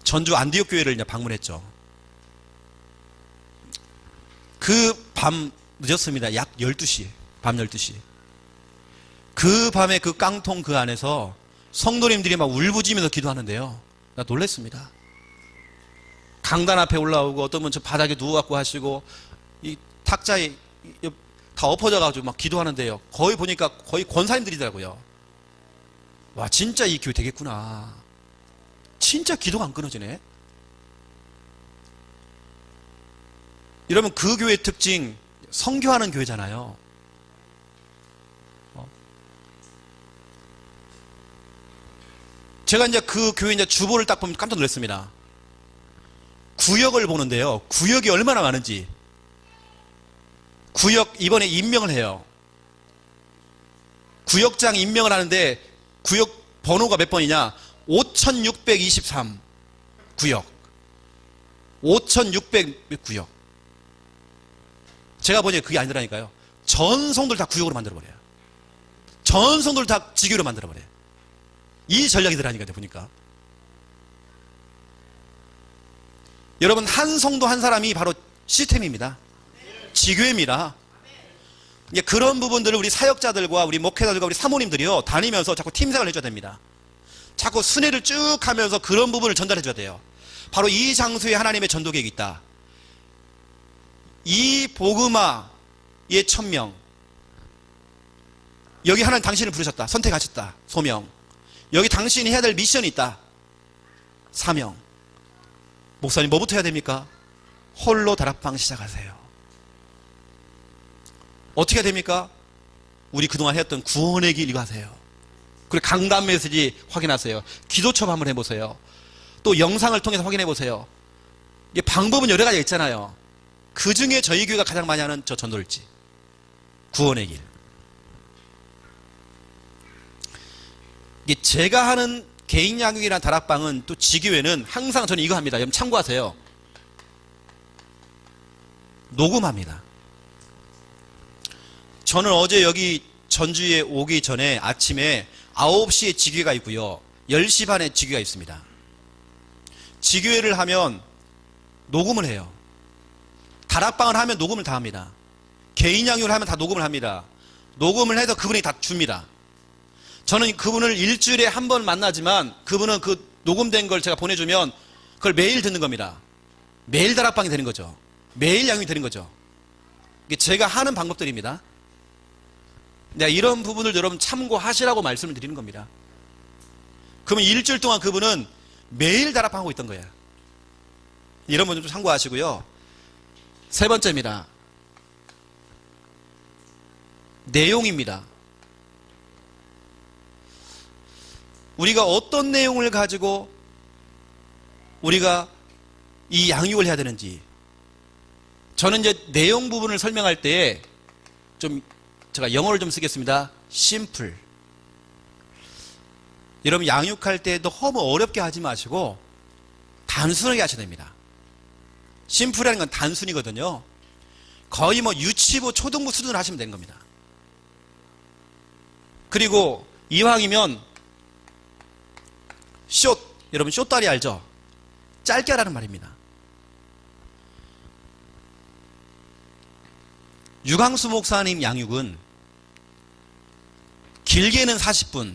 전주 안디옥 교회를 이제 방문했죠. 그 밤 늦었습니다. 약 12시. 밤 12시. 그 밤에 그 깡통 그 안에서 성도님들이 막 울부짖으면서 기도하는데요. 나 놀랬습니다. 강단 앞에 올라오고 어떤 분은 저 바닥에 누워갖고 하시고 이 탁자에 다 엎어져가지고 막 기도하는데요. 거의 보니까 거의 권사님들이더라고요. 와, 진짜 이 교회 되겠구나. 진짜 기도가 안 끊어지네. 여러분 그 교회의 특징 선교하는 교회잖아요. 제가 이제 그 교회 이제 주보를 딱 보면 깜짝 놀랐습니다. 구역을 보는데요. 구역이 얼마나 많은지. 구역 이번에 임명을 해요. 구역장 임명을 하는데 구역 번호가 몇 번이냐? 5623 구역. 5600 구역. 제가 보니 그게 아니더라니까요. 전 성도를 다 구역으로 만들어버려요. 전 성도를 다 지교로 만들어버려요. 이 전략이 들어가니까요, 보니까. 여러분, 한 성도 한 사람이 바로 시스템입니다. 지교회입니다. 그런 부분들을 우리 사역자들과 우리 목회자들과 우리 사모님들이요, 다니면서 자꾸 팀생활을 해줘야 됩니다. 자꾸 순회를 쭉 하면서 그런 부분을 전달해줘야 돼요. 바로 이 장소에 하나님의 전도 계획이 있다. 이 복음화의 1000명. 여기 하나님 당신을 부르셨다. 선택하셨다. 소명. 여기 당신이 해야 될 미션이 있다. 사명. 목사님 뭐부터 해야 됩니까? 홀로 다락방 시작하세요. 어떻게 해야 됩니까? 우리 그동안 했던 구원의 길 이거 하세요. 그리고 강단 메시지 확인하세요. 기도첩 한번 해보세요. 또 영상을 통해서 확인해보세요. 이게 방법은 여러 가지가 있잖아요. 그 중에 저희 교회가 가장 많이 하는 저 전도일지, 구원의 길. 이게 제가 하는 개인 양육이란 다락방은, 또 지교회는 항상 저는 이거 합니다. 여러분 참고하세요. 녹음합니다. 저는 어제 여기 전주에 오기 전에 아침에 9시에 지교회가 있고요, 10시 반에 지교회가 있습니다. 지교회를 하면 녹음을 해요. 다락방을 하면 녹음을 다 합니다. 개인 양육을 하면 다 녹음을 합니다. 녹음을 해서 그분이 다 줍니다. 저는 그분을 일주일에 한 번 만나지만 그분은 그 녹음된 걸 제가 보내주면 그걸 매일 듣는 겁니다. 매일 다락방이 되는 거죠. 매일 양육이 되는 거죠. 이게 제가 하는 방법들입니다. 내가 이런 부분을 여러분 참고하시라고 말씀을 드리는 겁니다. 그러면 일주일 동안 그분은 매일 다락방하고 있던 거예요. 이런 부분 좀 참고하시고요. 세 번째입니다. 내용입니다. 우리가 어떤 내용을 가지고 우리가 이 양육을 해야 되는지. 저는 이제 내용 부분을 설명할 때 좀 제가 영어를 좀 쓰겠습니다. 심플. 여러분 양육할 때 너무 어렵게 하지 마시고 단순하게 하셔야 됩니다. 심플이라는 건 단순이거든요. 거의 뭐 유치부, 초등부 수준으로 하시면 되는 겁니다. 그리고 이왕이면 숏, 여러분 숏다리 알죠? 짧게 하라는 말입니다. 유광수 목사님 양육은 길게는 40분,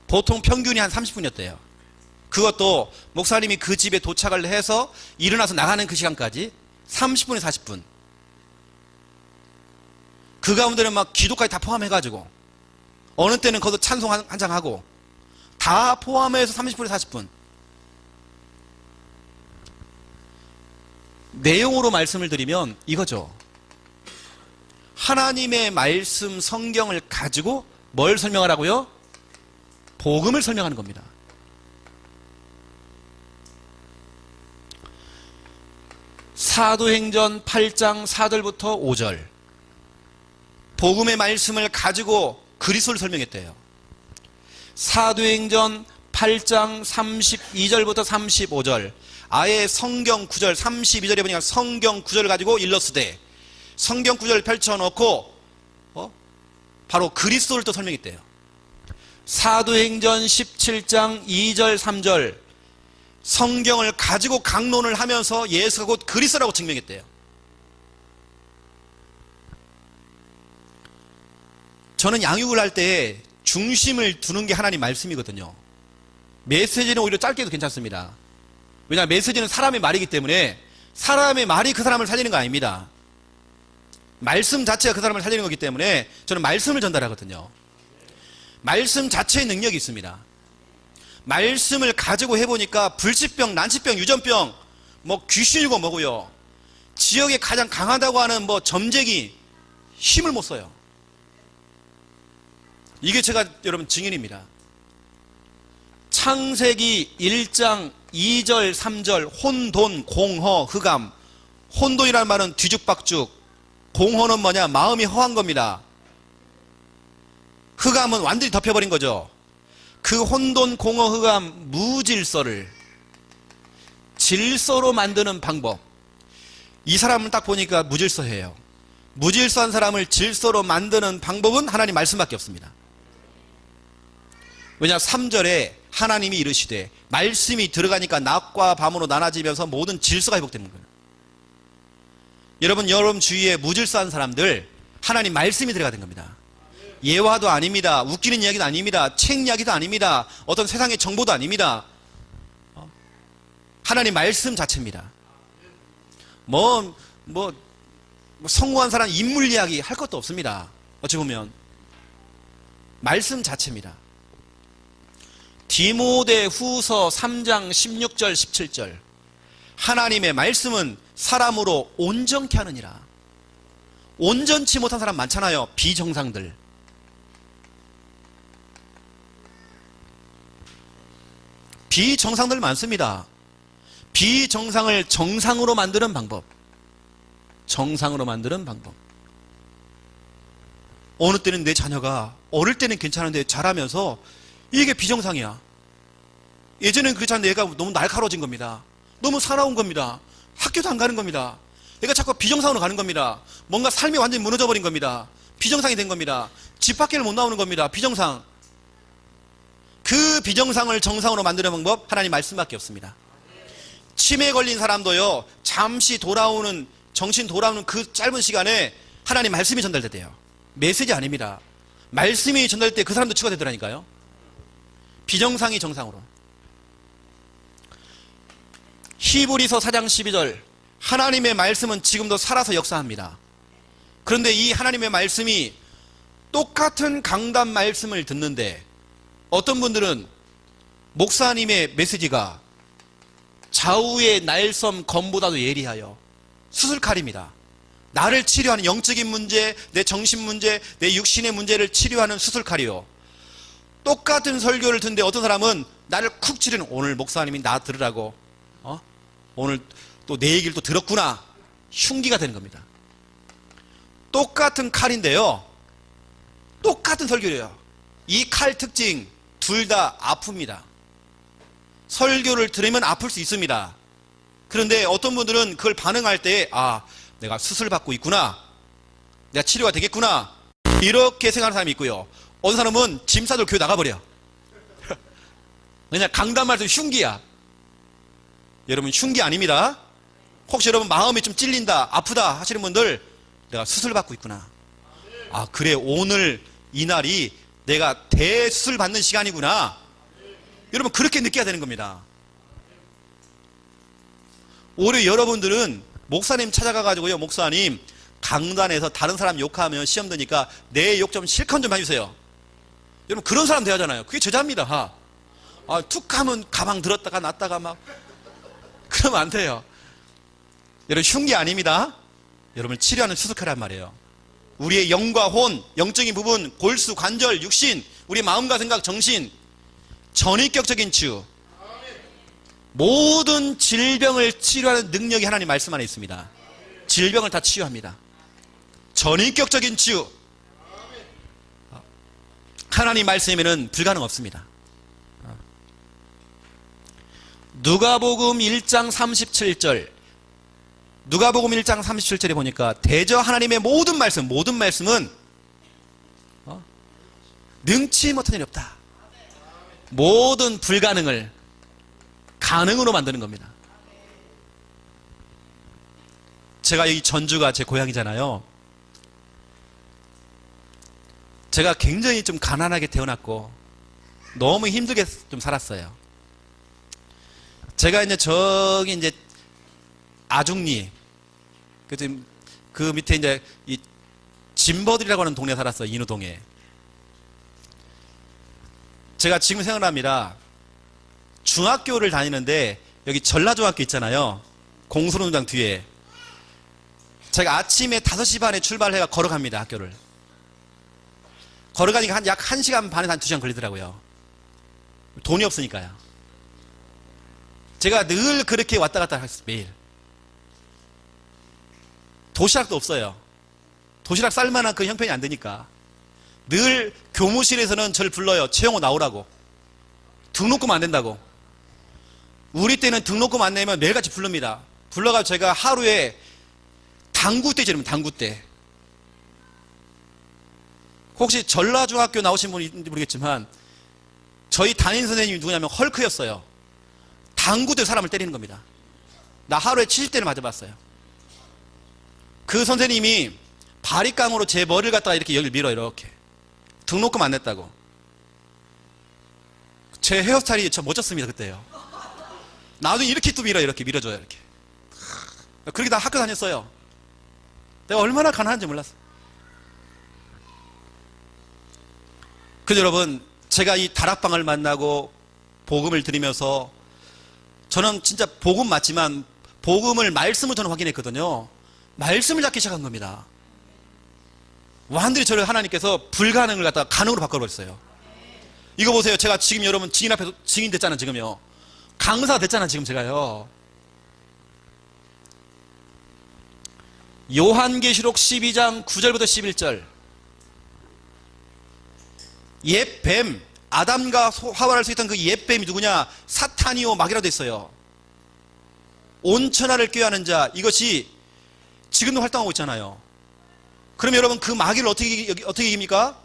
보통 평균이 한 30분이었대요. 그것도 목사님이 그 집에 도착을 해서 일어나서 나가는 그 시간까지 30분에 40분. 그 가운데는 막 기도까지 다 포함해가지고 어느 때는 거기서 찬송 한 장 하고 다 포함해서 30분에 40분. 내용으로 말씀을 드리면 이거죠. 하나님의 말씀 성경을 가지고 뭘 설명하라고요? 복음을 설명하는 겁니다. 사도행전 8장 4절부터 5절. 복음의 말씀을 가지고 그리스도를 설명했대요. 사도행전 8장 32절부터 35절. 아예 성경 9절, 32절에 보니까 성경 9절을 가지고 일러스되 성경 9절을 펼쳐놓고 바로 그리스도를 또 설명했대요. 사도행전 17장 2절 3절 성경을 가지고 강론을 하면서 예수가 곧 그리스도라고 증명했대요. 저는 양육을 할 때 중심을 두는 게 하나님 말씀이거든요. 메시지는 오히려 짧게 해도 괜찮습니다. 왜냐하면 메시지는 사람의 말이기 때문에 사람의 말이 그 사람을 살리는 거 아닙니다. 말씀 자체가 그 사람을 살리는 거기 때문에 저는 말씀을 전달하거든요. 말씀 자체의 능력이 있습니다. 말씀을 가지고 해보니까 불치병, 난치병, 유전병, 뭐 귀신이고 뭐고요. 지역에 가장 강하다고 하는 뭐 점쟁이 힘을 못 써요. 이게 제가 여러분 증인입니다. 창세기 1장 2절 3절 혼돈, 공허, 흑암. 혼돈이라는 말은 뒤죽박죽. 공허는 뭐냐? 마음이 허한 겁니다. 흑암은 완전히 덮여버린 거죠. 그 혼돈, 공허, 흑암, 무질서를 질서로 만드는 방법. 이 사람을 딱 보니까 무질서해요. 무질서한 사람을 질서로 만드는 방법은 하나님 말씀밖에 없습니다. 왜냐 3절에 하나님이 이르시되 말씀이 들어가니까 낮과 밤으로 나눠지면서 모든 질서가 회복되는 거예요. 여러분 주위에 무질서한 사람들 하나님 말씀이 들어가야 되는 겁니다. 예화도 아닙니다. 웃기는 이야기도 아닙니다. 책 이야기도 아닙니다. 어떤 세상의 정보도 아닙니다. 하나님 말씀 자체입니다. 성공한 사람 인물 이야기 할 것도 없습니다. 어찌 보면 말씀 자체입니다. 디모데 후서 3장 16절 17절 하나님의 말씀은 사람으로 온전케 하느니라. 온전치 못한 사람 많잖아요. 비정상들. 비정상들 많습니다. 비정상을 정상으로 만드는 방법. 정상으로 만드는 방법. 어느 때는 내 자녀가 어릴 때는 괜찮은데 자라면서 이게 비정상이야. 예전에는 그렇지 않은데 얘가 너무 날카로워진 겁니다. 너무 사나운 겁니다. 학교도 안 가는 겁니다. 얘가 자꾸 비정상으로 가는 겁니다. 뭔가 삶이 완전히 무너져 버린 겁니다. 비정상이 된 겁니다. 집 밖에를 못 나오는 겁니다. 비정상. 그 비정상을 정상으로 만드는 방법, 하나님 말씀밖에 없습니다. 치매에 걸린 사람도요, 잠시 돌아오는, 정신 돌아오는 그 짧은 시간에 하나님 말씀이 전달되대요. 메시지 아닙니다. 말씀이 전달될 때 그 사람도 치유가 되더라니까요. 비정상이 정상으로. 히브리서 4장 12절, 하나님의 말씀은 지금도 살아서 역사합니다. 그런데 이 하나님의 말씀이 똑같은 강단 말씀을 듣는데 어떤 분들은 목사님의 메시지가 좌우의 날섬 검보다도 예리하여 수술칼입니다. 나를 치료하는 영적인 문제, 내 정신 문제, 내 육신의 문제를 치료하는 수술칼이요. 똑같은 설교를 듣는데 어떤 사람은 나를 쿡 찌르는, 오늘 목사님이 나 들으라고 오늘 또 내 얘기를 또 들었구나, 흉기가 되는 겁니다. 똑같은 칼인데요, 똑같은 설교래요. 이 칼 특징 둘 다 아픕니다. 설교를 들으면 아플 수 있습니다. 그런데 어떤 분들은 그걸 반응할 때 내가 수술 받고 있구나, 내가 치료가 되겠구나, 이렇게 생각하는 사람이 있고요. 어떤 사람은 짐 싸들고 교회 나가버려. 그냥 강단 말씀 흉기야. 여러분, 흉기 아닙니다. 혹시 여러분 마음이 좀 찔린다, 아프다 하시는 분들, 내가 수술 받고 있구나. 그래, 오늘 이날이 내가 대수술 받는 시간이구나. 여러분, 그렇게 느껴야 되는 겁니다. 오히려 여러분들은 목사님 찾아가가지고요, 목사님 강단에서 다른 사람 욕하면 시험 드니까 내 욕 좀 실컷 좀 해주세요. 여러분, 그런 사람 돼야잖아요. 그게 제자입니다. 툭 하면 가방 들었다가 놨다가 막 그러면 안 돼요. 여러분, 흉기 아닙니다. 여러분을 치료하는 수술칼이란 말이에요. 우리의 영과 혼, 영적인 부분, 골수, 관절, 육신, 우리의 마음과 생각, 정신, 전인격적인 치유, 모든 질병을 치료하는 능력이 하나님 말씀 안에 있습니다. 질병을 다 치유합니다. 전인격적인 치유, 하나님 말씀에는 불가능 없습니다. 누가복음 1장 37절, 누가복음 1장 37절에 보니까 대저 하나님의 모든 말씀은 능치 못한 일이 없다. 모든 불가능을 가능으로 만드는 겁니다. 제가 이 전주가 제 고향이잖아요. 제가 굉장히 좀 가난하게 태어났고 너무 힘들게 좀 살았어요. 제가 저기 아중리, 그 밑에 이 진버들이라고 하는 동네에 살았어요. 인우동에. 제가 지금 생각납니다. 중학교를 다니는데 여기 전라중학교 있잖아요. 공소운동장 뒤에. 제가 아침에 5시 반에 출발해가 걸어갑니다, 학교를. 걸어가니까 약 1시간 반에서 한 2시간 걸리더라고요. 돈이 없으니까요. 제가 늘 그렇게 왔다 갔다 했어요, 매일. 도시락도 없어요. 도시락 쌀 만한 그 형편이 안 되니까. 늘 교무실에서는 저를 불러요. 최영호 나오라고. 등록금 안 된다고. 우리 때는 등록금 안 내면 매일같이 부릅니다. 불러가지고 제가 하루에 당구대 지르면 당구대. 혹시 전라중학교 나오신 분인지 모르겠지만 저희 담임 선생님이 누구냐면 헐크였어요. 당구대 사람을 때리는 겁니다. 나 하루에 70대를 맞아봤어요. 그 선생님이 바리깡으로 제 머리를 갖다가 이렇게 여기를 밀어, 이렇게. 등록금 안 냈다고. 제 헤어스타일이 참 멋졌습니다, 그때요. 나도 이렇게 또 이렇게 밀어줘요, 이렇게. 그렇게 다 학교 다녔어요. 내가 얼마나 가난한지 몰랐어요. 그래서 여러분, 제가 이 다락방을 만나고 복음을 드리면서 저는 진짜 복음 맞지만 복음을, 말씀을 저는 확인했거든요. 말씀을 잡기 시작한 겁니다. 완전히 저를 하나님께서 불가능을 갖다가 가능으로 바꿔버렸어요. 이거 보세요. 제가 지금 여러분 증인 앞에서 증인 됐잖아요, 지금요. 강사 됐잖아요, 지금 제가요. 요한계시록 12장 9절부터 11절. 옛뱀, 아담과 하와를 수 있던 그 옛뱀이 누구냐? 사탄이요 마귀라도 했어요. 온 천하를 꾀하는 자, 이것이 지금도 활동하고 있잖아요. 그럼 여러분 그 마귀를 어떻게 이깁니까?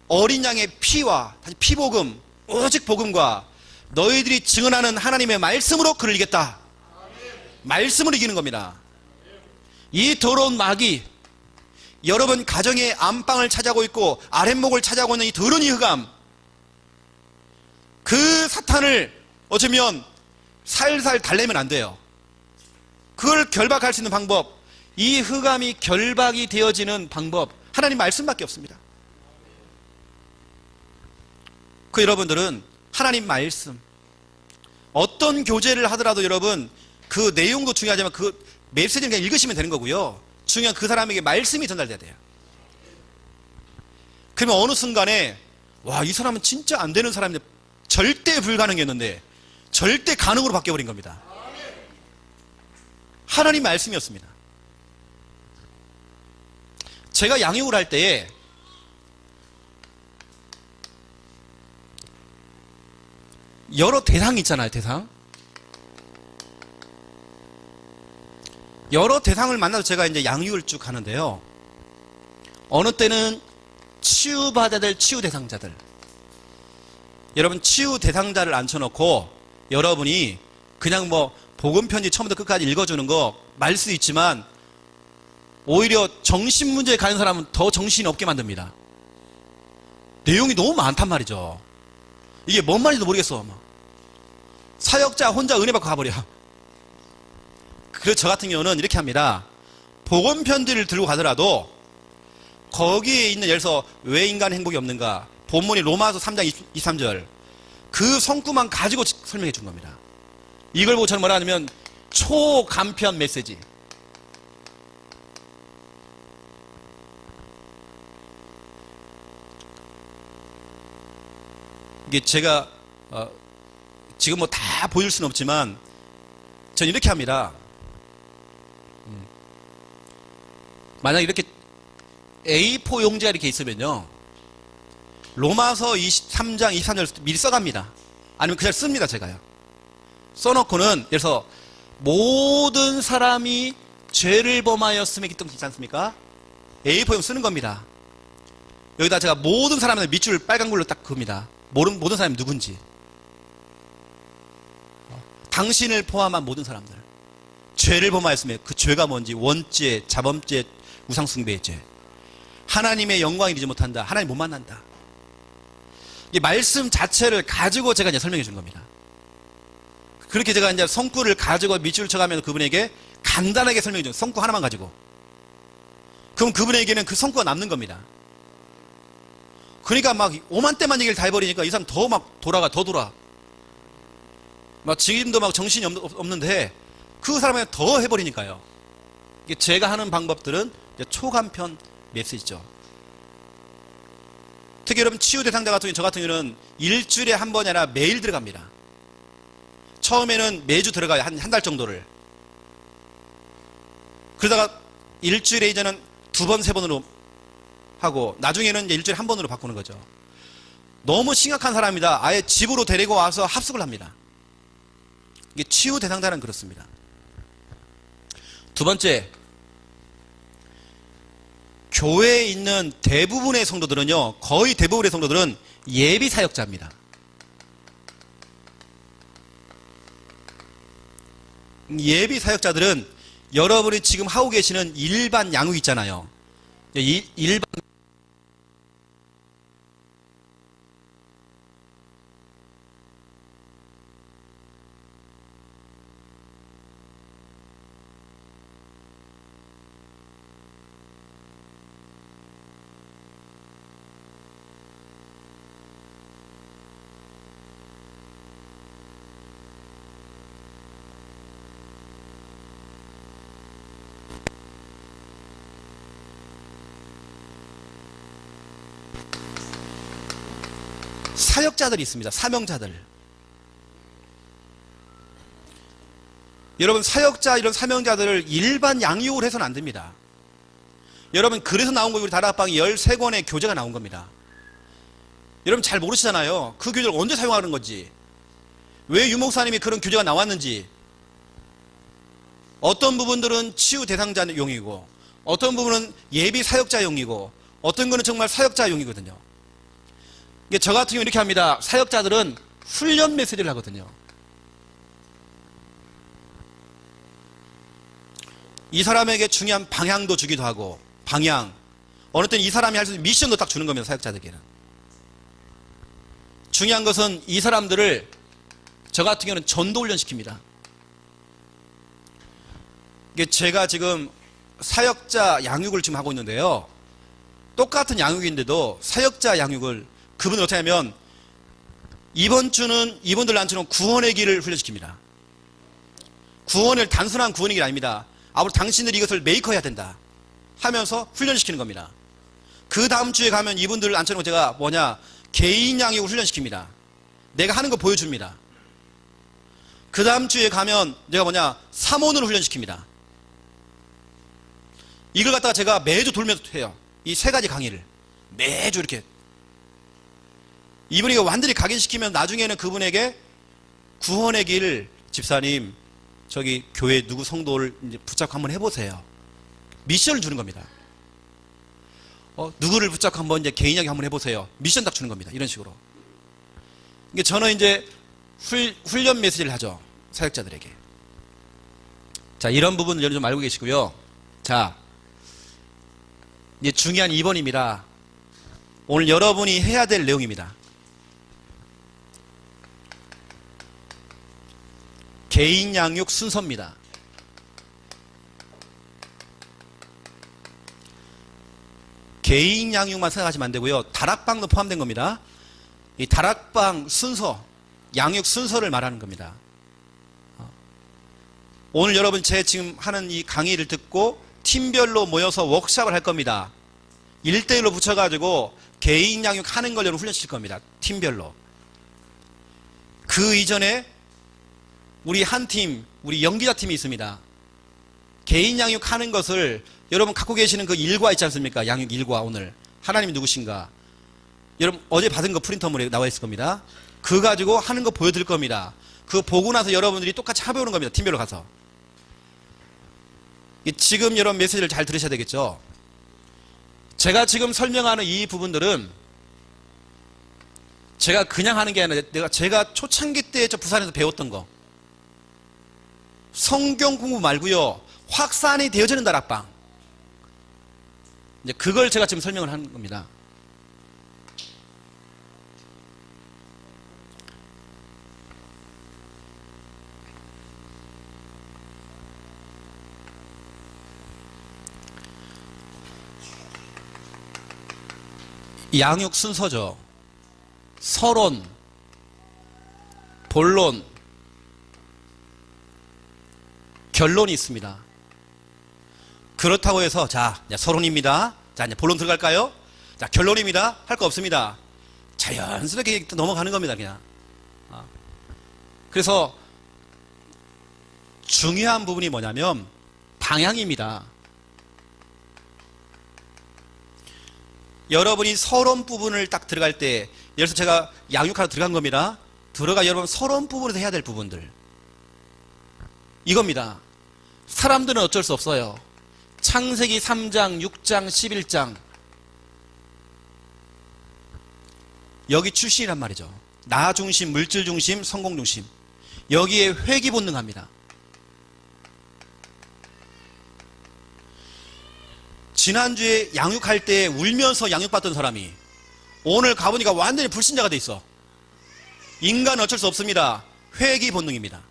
어린 양의 피와 피복음, 오직 복음과 너희들이 증언하는 하나님의 말씀으로 그를 이겼다. 말씀으로 이기는 겁니다. 이 더러운 마귀, 여러분 가정의 안방을 차지하고 있고 아랫목을 차지하고 있는 이 더러운 이 흑암, 그 사탄을 어쩌면 살살 달래면 안 돼요. 그걸 결박할 수 있는 방법, 이 흑암이 결박이 되어지는 방법, 하나님 말씀밖에 없습니다. 그 여러분들은 하나님 말씀, 어떤 교제를 하더라도 여러분 그 내용도 중요하지만 그 메시지를 그냥 읽으시면 되는 거고요. 중요한 그 사람에게 말씀이 전달돼야 돼요. 그러면 어느 순간에 와, 이 사람은 진짜 안 되는 사람인데, 절대 불가능했는데 절대 가능으로 바뀌어버린 겁니다. 하나님 말씀이었습니다. 제가 양육을 할 때에 여러 대상이 있잖아요. 대상. 여러 대상을 만나서 제가 이제 양육을 쭉 하는데요. 어느 때는 치유받아야 될 치유 대상자들. 여러분 치유 대상자를 앉혀놓고 여러분이 그냥 뭐 복음편지 처음부터 끝까지 읽어주는 거 말 수 있지만 오히려 정신문제에 가는 사람은 더 정신이 없게 만듭니다. 내용이 너무 많단 말이죠. 이게 뭔 말인지도 모르겠어. 사역자 혼자 은혜 받고 가버려. 그래서 저 같은 경우는 이렇게 합니다. 복음편지를 들고 가더라도 거기에 있는, 예를 들어서 왜 인간 행복이 없는가, 본문이 로마서 3장 23절, 그 성구만 가지고 설명해 준 겁니다. 이걸 보고 저는 뭐라 하냐면 초간편 메시지. 이게 제가 지금 뭐 다 보일 수는 없지만 저는 이렇게 합니다. 만약 이렇게 A4 용지가 이렇게 있으면요, 로마서 23장 23절 미리 써갑니다. 아니면 그냥 씁니다. 제가요. 써놓고는, 예를 들어서 모든 사람이 죄를 범하였음에 기똥 있지 않습니까? A4용 쓰는 겁니다. 여기다 제가 모든 사람의 밑줄을 빨간 걸로 딱 그읍니다. 모든 사람이 누군지, 당신을 포함한 모든 사람들, 죄를 범하였으면 그 죄가 뭔지, 원죄, 자범죄, 우상숭배의 죄, 하나님의 영광이 되지 못한다, 하나님 못 만난다, 이 말씀 자체를 가지고 제가 이제 설명해 준 겁니다. 그렇게 제가 이제 성구를 가지고 밑줄을 쳐가면서 그분에게 간단하게 설명해 준, 성구 하나만 가지고. 그럼 그분에게는 그 성구가 남는 겁니다. 그러니까 막 오만때만 얘기를 다 해버리니까 이 사람 더 막 더 돌아. 막 지금도 막 정신이 없는데 그 사람한테 더 해버리니까요. 제가 하는 방법들은 이제 초간편 메시지죠. 특히 여러분 치유 대상자 같은 경우, 저 같은 경우는 일주일에 한 번이 아니라 매일 들어갑니다. 처음에는 매주 들어가요. 한 달 정도를. 그러다가 일주일에 이제는 2번, 3번으로 하고, 나중에는 이제 일주일에 한 번으로 바꾸는 거죠. 너무 심각한 사람이다, 아예 집으로 데리고 와서 합숙을 합니다. 이게 치유 대상자는 그렇습니다. 두 번째, 교회에 있는 대부분의 성도들은요, 거의 대부분의 성도들은 예비 사역자입니다. 예비 사역자들은 여러분이 지금 하고 계시는 일반 양육 있잖아요. 일반 사역자들이 있습니다. 사명자들. 여러분, 사역자, 이런 사명자들을 일반 양육을 해서는 안 됩니다. 여러분, 그래서 나온 거예요. 우리 다락방이 13권의 교재가 나온 겁니다. 여러분 잘 모르시잖아요. 그 교재를 언제 사용하는 건지, 왜 유목사님이 그런 교재가 나왔는지, 어떤 부분들은 치유 대상자용이고, 어떤 부분은 예비 사역자용이고, 어떤 거는 정말 사역자용이거든요. 저 같은 경우 이렇게 합니다. 사역자들은 훈련 메시지를 하거든요. 이 사람에게 중요한 방향도 주기도 하고, 방향, 어느 때는 이 사람이 할 수 있는 미션도 딱 주는 겁니다. 사역자들에게는. 중요한 것은 이 사람들을 저 같은 경우는 전도 훈련시킵니다. 제가 지금 사역자 양육을 지금 하고 있는데요, 똑같은 양육인데도 사역자 양육을, 그분을 어떻게 하면 이번 주는 이분들 난처럼 구원의 길을 훈련시킵니다. 구원을 단순한 구원의 길 아닙니다. 앞으로 당신들이 이것을 메이커해야 된다 하면서 훈련시키는 겁니다. 그 다음 주에 가면 이분들 안처럼 제가 개인 양육을 훈련시킵니다. 내가 하는 거 보여줍니다. 그 다음 주에 가면 내가 사모를 훈련시킵니다. 이걸 갖다가 제가 매주 돌면서 해요. 이 세 가지 강의를 매주 이렇게. 이분이 완전히 각인시키면 나중에는 그분에게 구원의 길, 집사님 저기 교회 누구 성도를 이제 붙잡고 한번 해보세요. 미션을 주는 겁니다. 누구를 붙잡고 한번 이제 개인하게 한번 해보세요. 미션 딱 주는 겁니다. 이런 식으로. 저는 이제 훈련 메시지를 하죠. 사역자들에게. 자, 이런 부분을 여러분 좀 알고 계시고요. 자, 이제 중요한 2번입니다. 오늘 여러분이 해야 될 내용입니다. 개인 양육 순서입니다. 개인 양육만 생각하시면 안 되고요. 다락방도 포함된 겁니다. 이 다락방 순서, 양육 순서를 말하는 겁니다. 오늘 여러분 제 지금 하는 이 강의를 듣고 팀별로 모여서 워크숍을 할 겁니다. 1대1로 붙여가지고 개인 양육하는 걸 여러분 훈련시킬 겁니다. 팀별로. 그 이전에 우리 한 팀, 우리 연기자 팀이 있습니다. 개인 양육하는 것을 여러분 갖고 계시는 그 일과 있지 않습니까? 양육 일과. 오늘 하나님이 누구신가? 여러분 어제 받은 거 프린터물에 나와 있을 겁니다. 그거 가지고 하는 거 보여드릴 겁니다. 그거 보고 나서 여러분들이 똑같이 해보는 겁니다. 팀별로 가서. 지금 여러분 메시지를 잘 들으셔야 되겠죠. 제가 지금 설명하는 이 부분들은 제가 그냥 하는 게 아니라 제가 초창기 때 저 부산에서 배웠던 거, 성경 공부 말고요, 확산이 되어지는 다락방, 이제 그걸 제가 지금 설명을 하는 겁니다. 양육 순서죠. 서론, 본론, 결론이 있습니다. 그렇다고 해서 자, 서론입니다. 자, 이제 본론 들어갈까요? 자, 결론입니다. 할 거 없습니다. 자연스럽게 넘어가는 겁니다, 그냥. 그래서 중요한 부분이 뭐냐면 방향입니다. 여러분이 서론 부분을 딱 들어갈 때, 예를 들어서 제가 양육하러 들어간 겁니다. 여러분 서론 부분에서 해야 될 부분들, 이겁니다. 사람들은 어쩔 수 없어요. 창세기 3장, 6장, 11장 여기 출신이란 말이죠. 나 중심, 물질 중심, 성공 중심. 여기에 회귀 본능합니다. 지난주에 양육할 때 울면서 양육받던 사람이 오늘 가보니까 완전히 불신자가 돼 있어. 인간은 어쩔 수 없습니다. 회귀 본능입니다.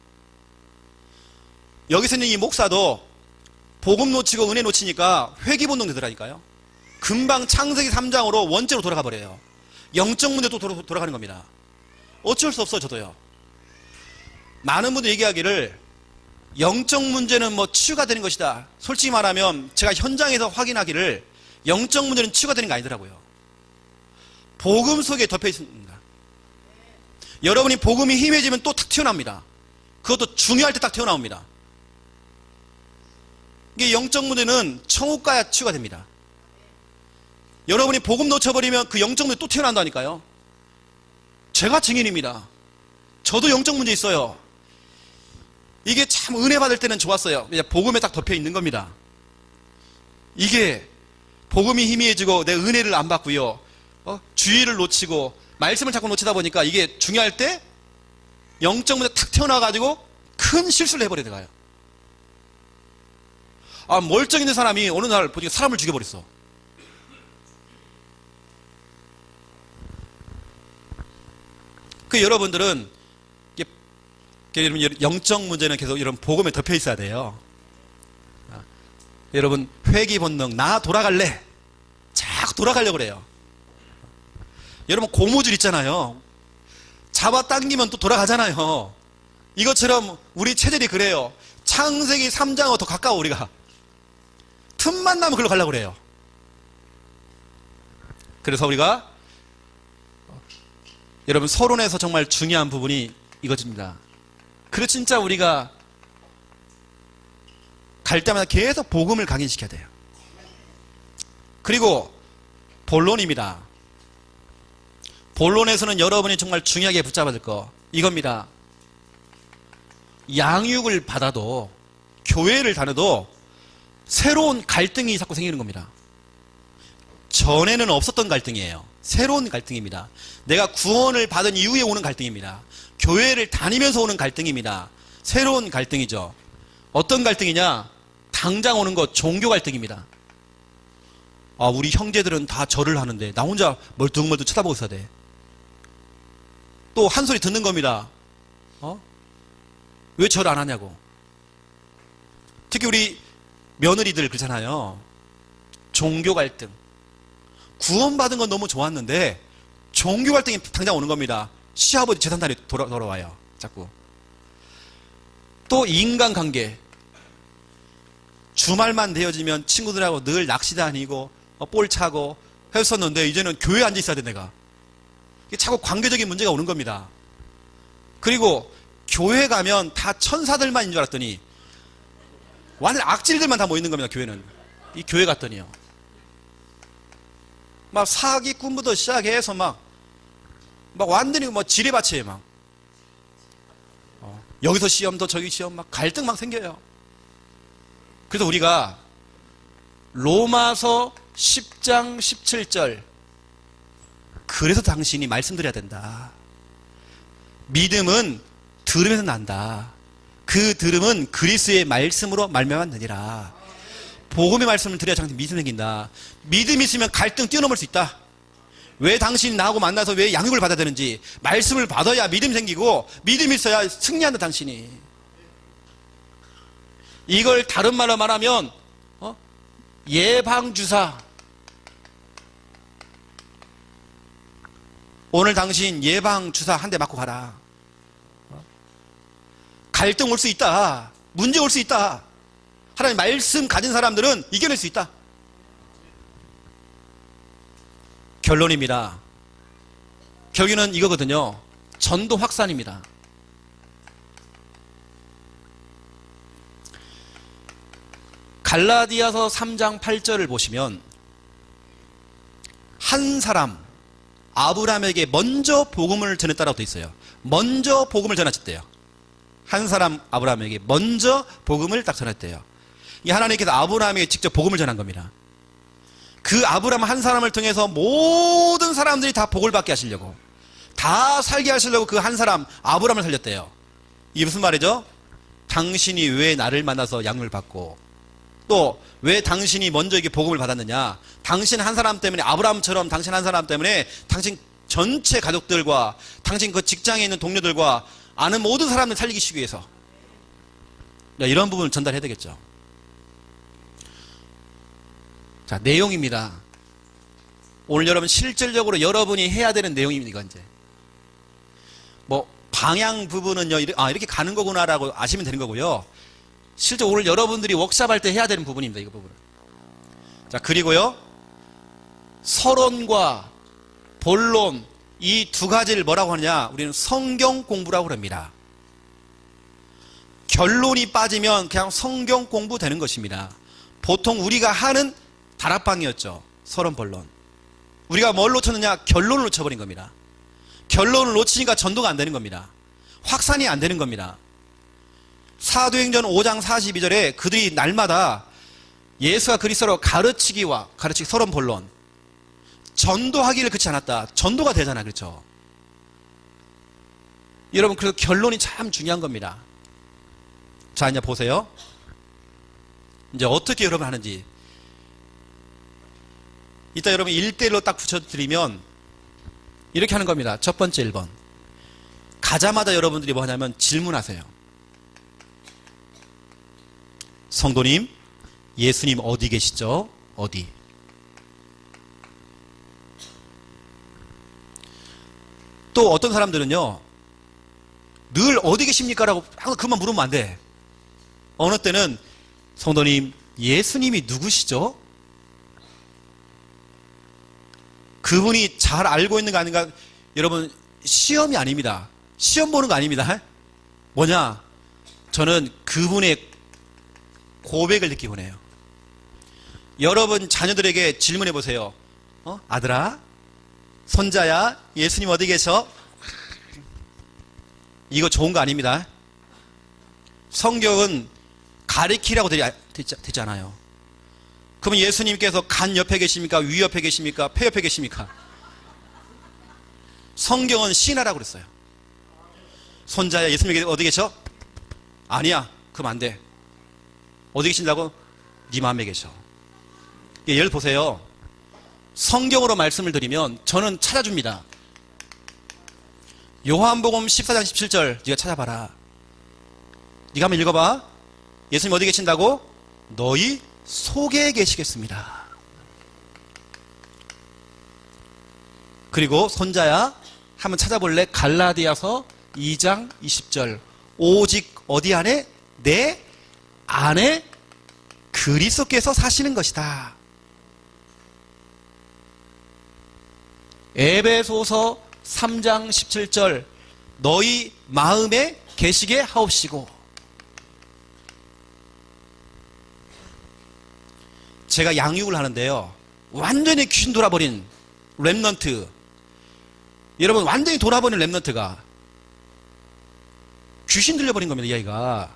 여기서 있는 이 목사도 복음 놓치고 은혜 놓치니까 회귀 본능 되더라니까요. 금방 창세기 3장으로 원죄로 돌아가 버려요. 영적 문제도 돌아가는 겁니다. 어쩔 수 없어요. 저도요. 많은 분들이 얘기하기를 영적 문제는 치유가 되는 것이다. 솔직히 말하면 제가 현장에서 확인하기를 영적 문제는 치유가 되는 게 아니더라고요. 복음 속에 덮여 있습니다. 여러분이 복음이 힘해지면 또 탁 튀어나옵니다. 그것도 중요할 때 딱 튀어나옵니다. 이게 영적 문제는 천국 가야 치유가 됩니다. 여러분이 복음 놓쳐버리면 그 영적 문제 또 튀어나온다니까요. 제가 증인입니다. 저도 영적 문제 있어요. 이게 참 은혜 받을 때는 좋았어요. 그냥 복음에 딱 덮여 있는 겁니다. 이게 복음이 희미해지고 내 은혜를 안 받고요. 주의를 놓치고 말씀을 자꾸 놓치다 보니까 이게 중요할 때 영적 문제 탁 튀어나와가지고 큰 실수를 해버리게 돼가요. 멀쩡히 있는 사람이 어느 날 보니까 사람을 죽여버렸어. 그 여러분들은 영적 문제는 계속 이런 복음에 덮여 있어야 돼요. 여러분 회귀 본능, 나 돌아갈래. 자꾸 돌아가려고 그래요. 여러분 고무줄 있잖아요. 잡아당기면 또 돌아가잖아요. 이것처럼 우리 체질이 그래요. 창세기 3장하고 더 가까워 우리가. 틈만 나면 글로 가려고 그래요. 그래서 우리가 여러분 서론에서 정말 중요한 부분이 이것입니다. 그래서 진짜 우리가 갈 때마다 계속 복음을 각인시켜야 돼요. 그리고 본론입니다. 본론에서는 여러분이 정말 중요하게 붙잡아야 될 거 이겁니다. 양육을 받아도 교회를 다녀도 새로운 갈등이 자꾸 생기는 겁니다. 전에는 없었던 갈등이에요. 새로운 갈등입니다. 내가 구원을 받은 이후에 오는 갈등입니다. 교회를 다니면서 오는 갈등입니다. 새로운 갈등이죠. 어떤 갈등이냐? 당장 오는 것 종교 갈등입니다. 우리 형제들은 다 절을 하는데 나 혼자 멀뚱멀뚱 쳐다보고 있어야 돼. 또 한 소리 듣는 겁니다. 왜 절 안 하냐고. 특히 우리 며느리들 그렇잖아요. 종교 갈등. 구원받은 건 너무 좋았는데 종교 갈등이 당장 오는 겁니다. 시아버지 재산달이 돌아와요. 자꾸. 또 인간관계. 주말만 되어지면 친구들하고 늘 낚시 다니고 볼 차고 했었는데 이제는 교회에 앉아 있어야 돼 내가. 이게 자꾸 관계적인 문제가 오는 겁니다. 그리고 교회 가면 다 천사들만인 줄 알았더니 완전 악질들만 다 모이는 겁니다. 교회는. 이 교회 갔더니요. 막 사기꾼부터 시작해서 막 완전히 지뢰밭이에요. 막 여기서 시험도 저기 시험 막 갈등 막 생겨요. 그래서 우리가 로마서 10장 17절 그래서 당신이 말씀드려야 된다. 믿음은 들으면서 난다. 그 들음은 그리스도의 말씀으로 말미암았느니라. 복음의 말씀을 드려야 당신 믿음이 생긴다. 믿음이 있으면 갈등 뛰어넘을 수 있다. 왜 당신이 나하고 만나서 왜 양육을 받아야 되는지 말씀을 받아야 믿음이 생기고 믿음이 있어야 승리한다 당신이. 이걸 다른 말로 말하면 예방주사. 오늘 당신 예방주사 한 대 맞고 가라. 갈등 올 수 있다. 문제 올 수 있다. 하나님 말씀 가진 사람들은 이겨낼 수 있다. 결론입니다. 결국에는 이거거든요. 전도 확산입니다. 갈라디아서 3장 8절을 보시면 한 사람 아브라함에게 먼저 복음을 전했다라고 되어 있어요. 먼저 복음을 전하셨대요. 한 사람 아브라함에게 먼저 복음을 딱 전했대요. 이 하나님께서 아브라함에게 직접 복음을 전한 겁니다. 그 아브라함 한 사람을 통해서 모든 사람들이 다 복을 받게 하시려고, 다 살게 하시려고 그 한 사람 아브라함을 살렸대요. 이게 무슨 말이죠? 당신이 왜 나를 만나서 양육을 받고 또 왜 당신이 먼저 이게 복음을 받았느냐? 당신 한 사람 때문에, 아브라함처럼 당신 한 사람 때문에 당신 전체 가족들과 당신 그 직장에 있는 동료들과 아는 모든 사람을 살리기 위해서 이런 부분을 전달해야 되겠죠. 자, 내용입니다. 오늘 여러분 실질적으로 여러분이 해야 되는 내용입니다. 이건 이제 방향 부분은요, 이렇게 가는 거구나라고 아시면 되는 거고요. 실제 오늘 여러분들이 워크샵할 때 해야 되는 부분입니다. 이거 부분. 자, 그리고요, 서론과 본론 이 두 가지를 뭐라고 하느냐? 우리는 성경 공부라고 합니다. 결론이 빠지면 그냥 성경 공부 되는 것입니다. 보통 우리가 하는 다락방이었죠. 서론 본론. 우리가 뭘 놓쳤느냐? 결론을 놓쳐버린 겁니다. 결론을 놓치니까 전도가 안 되는 겁니다. 확산이 안 되는 겁니다. 사도행전 5장 42절에 그들이 날마다 예수가 그리스도로 가르치기 서론 본론, 전도하기를 그치 않았다. 전도가 되잖아, 그렇죠? 여러분, 그래서 결론이 참 중요한 겁니다. 자, 이제 보세요. 이제 어떻게 여러분 하는지. 이따 여러분 1대1로 딱 붙여드리면 이렇게 하는 겁니다. 첫 번째 1번. 가자마자 여러분들이 뭐 하냐면 질문하세요. 성도님, 예수님 어디 계시죠? 어디? 또 어떤 사람들은요, 늘 어디 계십니까? 라고 항상 그만 물으면 안 돼. 어느 때는 성도님, 예수님이 누구시죠? 그분이 잘 알고 있는 거 아닌가? 여러분, 시험이 아닙니다. 시험 보는 거 아닙니다. 뭐냐? 저는 그분의 고백을 듣기 원해요. 여러분 자녀들에게 질문해 보세요. 아들아, 손자야, 예수님 어디 계셔? 이거 좋은 거 아닙니다. 성경은 가리키라고 되지 않아요. 그러면 예수님께서 간 옆에 계십니까? 위 옆에 계십니까? 폐 옆에 계십니까? 성경은 시인하라고 그랬어요. 손자야, 예수님 어디 계셔? 아니야, 그럼 안 돼. 어디 계신다고? 네 마음에 계셔. 예를 보세요. 성경으로 말씀을 드리면 저는 찾아줍니다. 요한복음 14장 17절 네가 찾아봐라. 네가 한번 읽어봐. 예수님 어디 계신다고? 너희 속에 계시겠습니다. 그리고 손자야, 한번 찾아볼래? 갈라디아서 2장 20절. 오직 어디 안에? 내 안에 그리스도께서 사시는 것이다. 에베소서 3장 17절. 너희 마음에 계시게 하옵시고. 제가 양육을 하는데요, 완전히 귀신 돌아버린 랩넌트, 여러분 완전히 돌아버린 랩넌트가 귀신 들려버린 겁니다. 이 아이가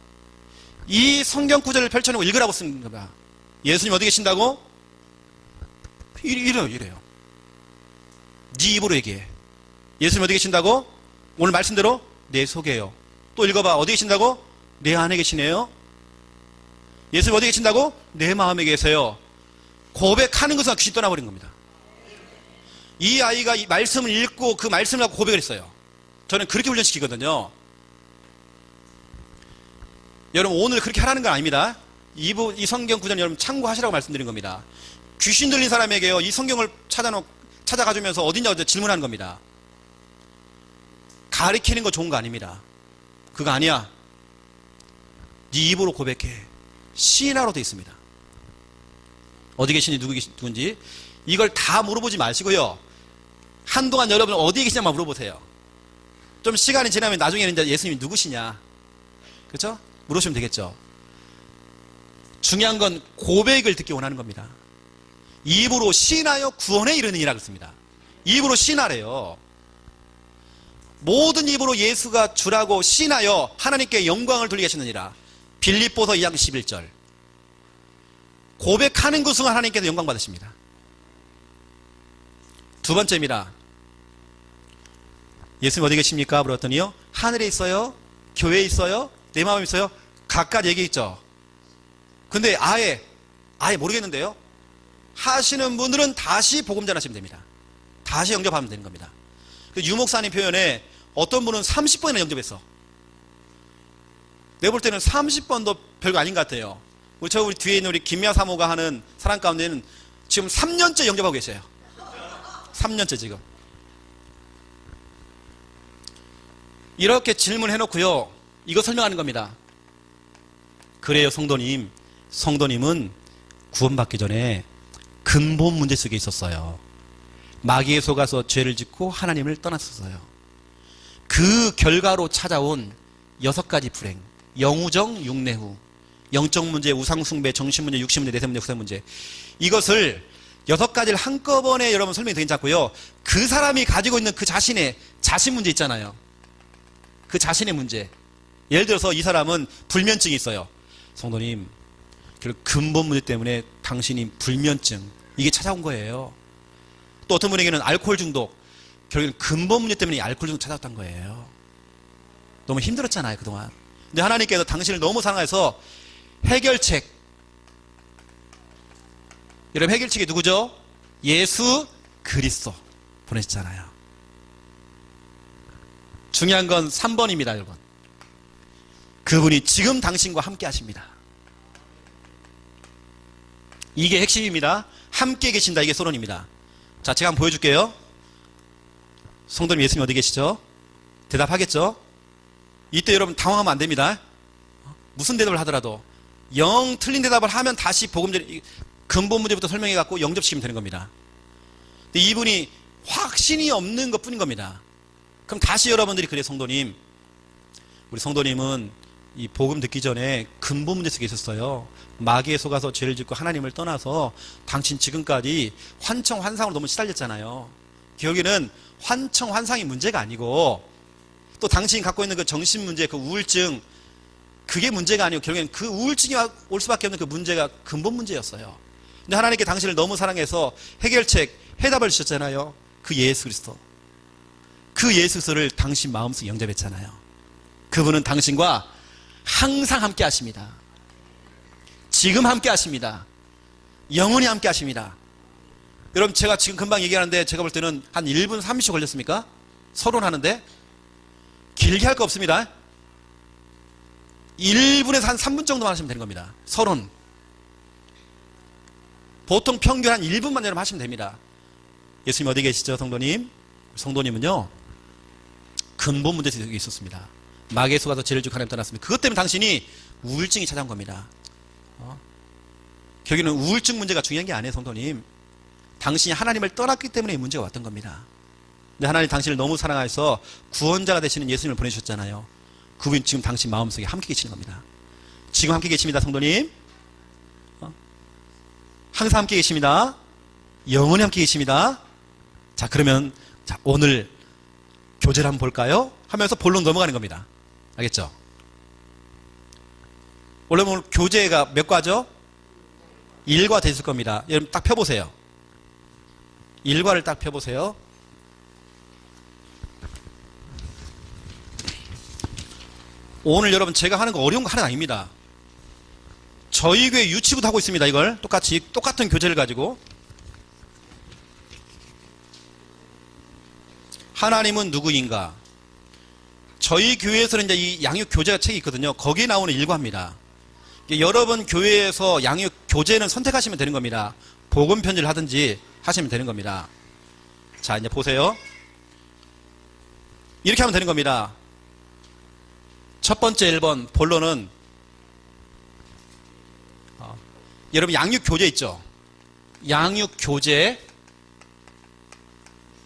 이 성경 구절을 펼쳐놓고 읽으라고 쓴 겁니다. 예수님 어디 계신다고? 이래요. 네 입으로 얘기해. 예수님 어디 계신다고? 오늘 말씀대로 내 속에요. 또 읽어봐. 어디 계신다고? 내 안에 계시네요. 예수님 어디 계신다고? 내 마음에 계세요. 고백하는 것은 귀신 떠나버린 겁니다. 이 아이가 이 말씀을 읽고 그 말씀을 갖고 고백을 했어요. 저는 그렇게 훈련시키거든요. 여러분 오늘 그렇게 하라는 건 아닙니다. 이 성경 구절 여러분 참고하시라고 말씀드린 겁니다. 귀신 들린 사람에게요, 이 성경을 찾아가주면서 어디냐 질문하는 겁니다. 가리키는 거 좋은 거 아닙니다. 그거 아니야. 네 입으로 고백해. 시인하로 되어 있습니다. 어디 계시니 누군지 이걸 다 물어보지 마시고요, 한동안 여러분 어디에 계시냐만 물어보세요. 좀 시간이 지나면 나중에는 이제 예수님이 누구시냐, 그렇죠? 물으시면 되겠죠. 중요한 건 고백을 듣기 원하는 겁니다. 입으로 시인하여 구원에 이르느니라 그랬습니다. 입으로 시인하래요. 모든 입으로 예수가 주라고 시인하여 하나님께 영광을 돌리게 하셨느니라. 빌립보서 2장 11절. 고백하는 것은 하나님께서 영광 받으십니다. 두 번째입니다. 예수님 어디 계십니까? 물었더니요, 하늘에 있어요? 교회에 있어요? 내 마음에 있어요? 각각 얘기했죠. 근데 아예 모르겠는데요, 하시는 분들은 다시 복음 전하시면 됩니다. 다시 영접하면 되는 겁니다. 유목사님 표현에 어떤 분은 30번이나 영접했어. 내가 볼 때는 30번도 별거 아닌 것 같아요. 우리 뒤에 있는 우리 김미아 사모가 하는 사람 가운데는 지금 3년째 영접하고 계셔요. 3년째 지금. 이렇게 질문해놓고요, 이거 설명하는 겁니다. 그래요, 성도님. 성도님은 구원받기 전에 근본 문제 속에 있었어요. 마귀에 속아서 죄를 짓고 하나님을 떠났었어요. 그 결과로 찾아온 6가지 불행, 영우정, 육내후, 영적 문제, 우상 숭배, 정신 문제, 육신 문제, 내세 문제, 후세 문제. 이것을 6가지를 한꺼번에 여러분 설명이 되지 않고요. 그 사람이 가지고 있는 그 자신의 자신 문제 있잖아요. 그 자신의 문제. 예를 들어서 이 사람은 불면증이 있어요. 성도님, 결국 근본 문제 때문에 당신이 불면증, 이게 찾아온 거예요. 또 어떤 분에게는 알코올 중독, 결국은 근본 문제 때문에 알코올 중독 찾아왔던 거예요. 너무 힘들었잖아요, 그동안. 근데 하나님께서 당신을 너무 사랑해서 해결책. 여러분, 해결책이 누구죠? 예수 그리스도 보내셨잖아요. 중요한 건 3번입니다, 여러분. 그분이 지금 당신과 함께 하십니다. 이게 핵심입니다. 함께 계신다, 이게 소론입니다. 자, 제가 한번 보여줄게요. 성도님, 예수님 어디 계시죠? 대답하겠죠? 이때 여러분 당황하면 안 됩니다. 무슨 대답을 하더라도 영 틀린 대답을 하면 다시 복음절 근본 문제부터 설명해 갖고 영접시키면 되는 겁니다. 근데 이분이 확신이 없는 것 뿐인 겁니다. 그럼 다시 여러분들이, 그래 성도님, 우리 성도님은 이 복음 듣기 전에 근본 문제 속에 있었어요. 마귀에 속아서 죄를 짓고 하나님을 떠나서 당신 지금까지 환청환상으로 너무 시달렸잖아요. 결국에는 환청환상이 문제가 아니고, 또 당신이 갖고 있는 그 정신 문제, 그 우울증, 그게 문제가 아니고 결국엔 그 우울증이 올 수밖에 없는 그 문제가 근본 문제였어요. 근데 하나님께 당신을 너무 사랑해서 해결책, 해답을 주셨잖아요. 그 예수 그리스도. 그 예수 그리스도를 당신 마음속에 영접했잖아요. 그분은 당신과 항상 함께 하십니다. 지금 함께 하십니다. 영원히 함께 하십니다. 여러분, 제가 지금 금방 얘기하는데 제가 볼 때는 한 1분 30초 걸렸습니까? 서론하는데 길게 할 거 없습니다. 1분에서 한 3분 정도만 하시면 되는 겁니다. 서론. 보통 평균 한 1분만 여러분 하시면 됩니다. 예수님 어디 계시죠, 성도님? 성도님은요, 근본 문제 속에 있었습니다. 마귀에 속아서 죄를 지고 하나님 떠났습니다. 그것 때문에 당신이 우울증이 찾아온 겁니다. 결국에는 우울증 문제가 중요한 게 아니에요, 성도님. 당신이 하나님을 떠났기 때문에 이 문제가 왔던 겁니다. 근데 하나님 당신을 너무 사랑해서 구원자가 되시는 예수님을 보내주셨잖아요. 그분이 지금 당신 마음속에 함께 계시는 겁니다. 지금 함께 계십니다, 성도님. 항상 함께 계십니다. 영원히 함께 계십니다. 자, 그러면 자, 오늘 교제를 한번 볼까요? 하면서 본론 넘어가는 겁니다. 알겠죠? 원래 오늘 교재가 몇 과죠? 1과 됐을 겁니다. 여러분 딱 펴보세요. 1과를 딱 펴보세요. 오늘 여러분 제가 하는 거 어려운 거 하나 아닙니다. 저희 교회 유치부도 하고 있습니다. 이걸 똑같은 교재를 가지고. 하나님은 누구인가? 저희 교회에서는 이제 이 양육 교재 책이 있거든요. 거기에 나오는 일과입니다. 여러분 교회에서 양육 교재는 선택하시면 되는 겁니다. 복음 편지를 하든지 하시면 되는 겁니다. 자, 이제 보세요. 이렇게 하면 되는 겁니다. 첫 번째 1번 본론은 여러분 양육 교재 있죠? 양육 교재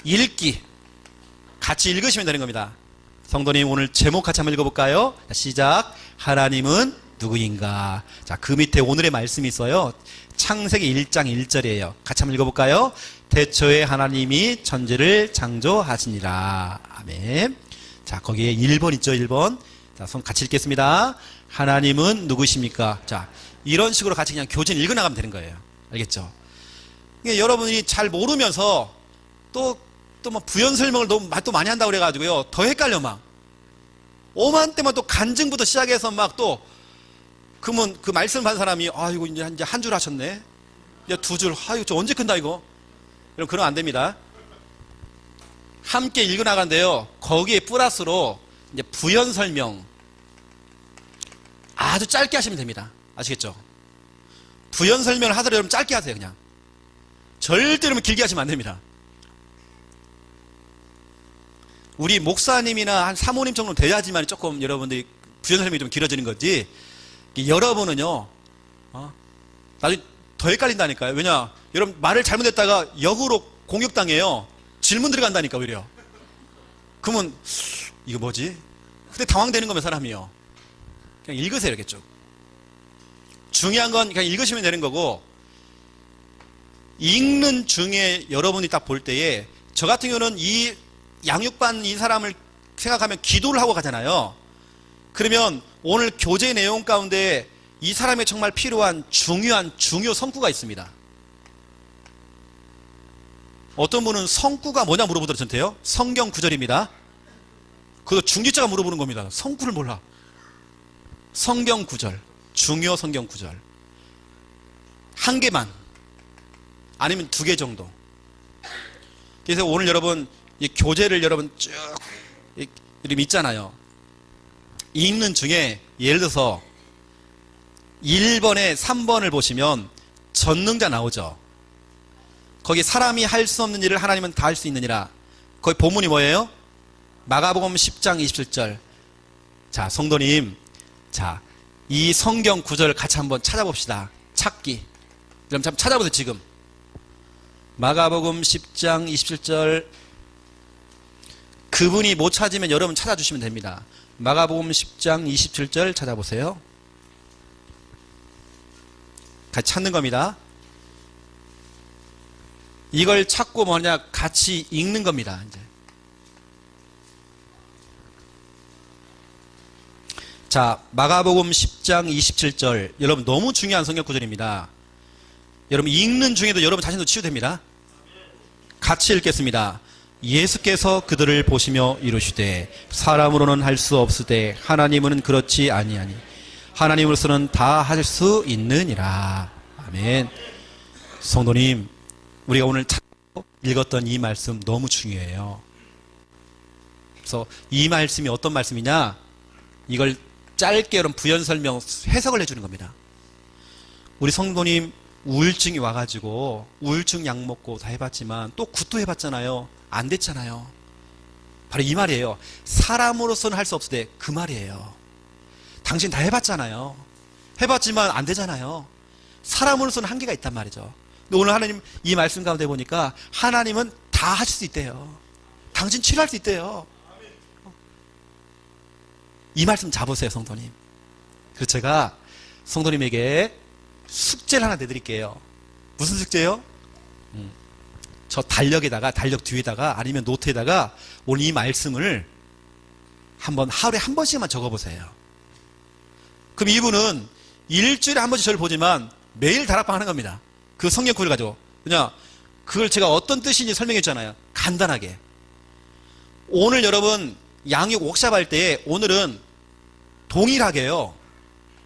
읽기 같이 읽으시면 되는 겁니다. 성도님 오늘 제목 같이 한번 읽어볼까요? 시작. 하나님은 누구인가? 자, 그 밑에 오늘의 말씀이 있어요. 창세기 1장 1절이에요. 같이 한번 읽어볼까요? 태초에 하나님이 천지를 창조하시니라. 아멘. 자, 거기에 1번 있죠, 1번. 자, 손 같이 읽겠습니다. 하나님은 누구십니까? 자, 이런 식으로 같이 그냥 교재를 읽어나가면 되는 거예요. 알겠죠? 그러니까 여러분이 잘 모르면서 또 뭐 부연 설명을 너무 또 많이 한다고 그래가지고요. 더 헷갈려 막. 오만 때만 또 간증부터 시작해서 막 또 그러면 그 말씀 받은 사람이 이거 이제 한 줄 하셨네. 이제 2줄. 이거 저 언제 큰다 이거. 여러분 그러면 안 됩니다. 함께 읽어나가는데요. 거기에 플러스로 이제 부연 설명 아주 짧게 하시면 됩니다. 아시겠죠? 부연 설명을 하더라도 여러분 짧게 하세요. 그냥 절대로 길게 하시면 안 됩니다. 우리 목사님이나 한 사모님 정도 돼야지만 조금 여러분들이 부연 설명이 좀 길어지는 거지. 여러분은요, 나중에 더 헷갈린다니까요. 왜냐, 여러분 말을 잘못했다가 역으로 공격당해요. 질문 들어간다니까 오히려. 그러면 이거 뭐지? 근데 당황되는 거면 사람이요. 그냥 읽으세요 이렇게 쭉. 중요한 건 그냥 읽으시면 되는 거고, 읽는 중에 여러분이 딱 볼 때에, 저 같은 경우는 이 양육받는 이 사람을 생각하면 기도를 하고 가잖아요. 그러면 오늘 교재 내용 가운데 이 사람의 정말 필요한 중요 성구가 있습니다. 어떤 분은 성구가 뭐냐 물어보더라고요. 성경 구절입니다. 그거 중지자가 물어보는 겁니다. 성구를 몰라. 성경 구절, 중요 성경 구절. 한 개만, 아니면 2개 정도. 그래서 오늘 여러분 이 교재를 여러분 쭉 이름 있잖아요. 읽는 중에 예를 들어서 1번에 3번을 보시면 전능자 나오죠. 거기 사람이 할 수 없는 일을 하나님은 다 할 수 있느니라. 거기 본문이 뭐예요? 마가복음 10장 27절. 자, 성도님, 자, 이 성경 구절 같이 한번 찾아봅시다. 찾기. 그럼 한번 찾아보세요. 지금 마가복음 10장 27절. 그분이 못 찾으면 여러분 찾아주시면 됩니다. 마가복음 10장 27절 찾아보세요. 같이 찾는 겁니다. 이걸 찾고 뭐냐, 같이 읽는 겁니다. 이제. 자, 마가복음 10장 27절. 여러분 너무 중요한 성경 구절입니다. 여러분 읽는 중에도 여러분 자신도 치유됩니다. 같이 읽겠습니다. 예수께서 그들을 보시며 이르시되 사람으로는 할 수 없으되 하나님은 그렇지 아니하니 하나님으로서는 다 하실 수 있느니라. 아멘. 성도님, 우리가 오늘 읽었던 이 말씀 너무 중요해요. 그래서 이 말씀이 어떤 말씀이냐, 이걸 짧게 여러분 부연 설명 해석을 해주는 겁니다. 우리 성도님 우울증이 와가지고 우울증 약 먹고 다 해봤지만 또 굿도 해봤잖아요. 안 됐잖아요. 바로 이 말이에요. 사람으로서는 할 수 없을 때 그 말이에요. 당신 다 해봤잖아요. 해봤지만 안 되잖아요. 사람으로서는 한계가 있단 말이죠. 근데 오늘 하나님 이 말씀 가운데 보니까 하나님은 다 하실 수 있대요. 당신 치료할 수 있대요. 이 말씀 잡으세요, 성도님. 그래서 제가 성도님에게 숙제를 하나 내드릴게요. 무슨 숙제요? 저 달력에다가, 달력 뒤에다가 아니면 노트에다가 오늘 이 말씀을 한번 하루에 한 번씩만 적어보세요. 그럼 이분은 일주일에 한 번씩 저를 보지만 매일 다락방 하는 겁니다. 그 성경 구절 가지고. 그냥 그걸 제가 어떤 뜻인지 설명해 줬잖아요. 간단하게. 오늘 여러분 양육 웍샵 할 때 오늘은 동일하게요.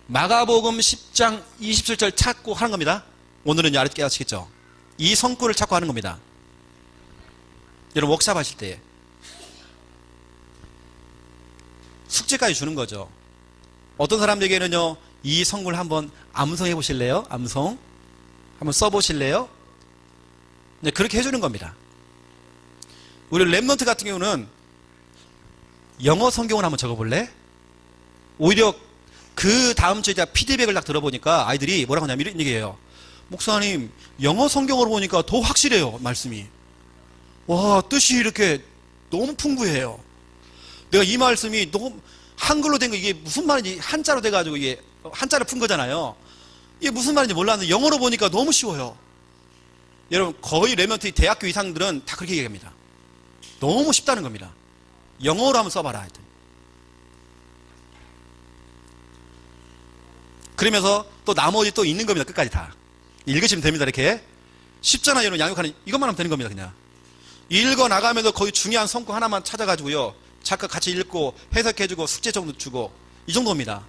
마가복음 10장 27절 찾고 하는 겁니다. 오늘은 아시겠죠? 이 성구를 찾고 하는 겁니다. 여러분 웍샵 하실 때 숙제까지 주는 거죠. 어떤 사람들에게는요, 이 성구를 한번 암송해 보실래요? 암송 한번 써보실래요? 네, 그렇게 해주는 겁니다. 우리 랩넌트 같은 경우는 영어 성경을 한번 적어볼래? 오히려 그 다음 주에 제가 피드백을 딱 들어보니까 아이들이 뭐라고 하냐면 이런 얘기예요. 목사님, 영어 성경으로 보니까 더 확실해요, 말씀이. 와, 뜻이 이렇게 너무 풍부해요. 내가 이 말씀이 너무 한글로 된 거, 이게 무슨 말인지 한자로 돼가지고 이게 한자를 푼 거잖아요. 이게 무슨 말인지 몰랐는데 영어로 보니까 너무 쉬워요. 여러분, 거의 랩넌트 대학교 이상들은 다 그렇게 얘기합니다. 너무 쉽다는 겁니다. 영어로 한번 써봐라. 하여튼. 그러면서 또 나머지 또 있는 겁니다. 끝까지 다. 읽으시면 됩니다. 이렇게. 쉽잖아요. 여러분 양육하는, 이것만 하면 되는 겁니다. 그냥. 읽어 나가면서 거의 중요한 성구 하나만 찾아가지고요. 잠깐 같이 읽고 해석해주고 숙제 정도 주고 이 정도입니다.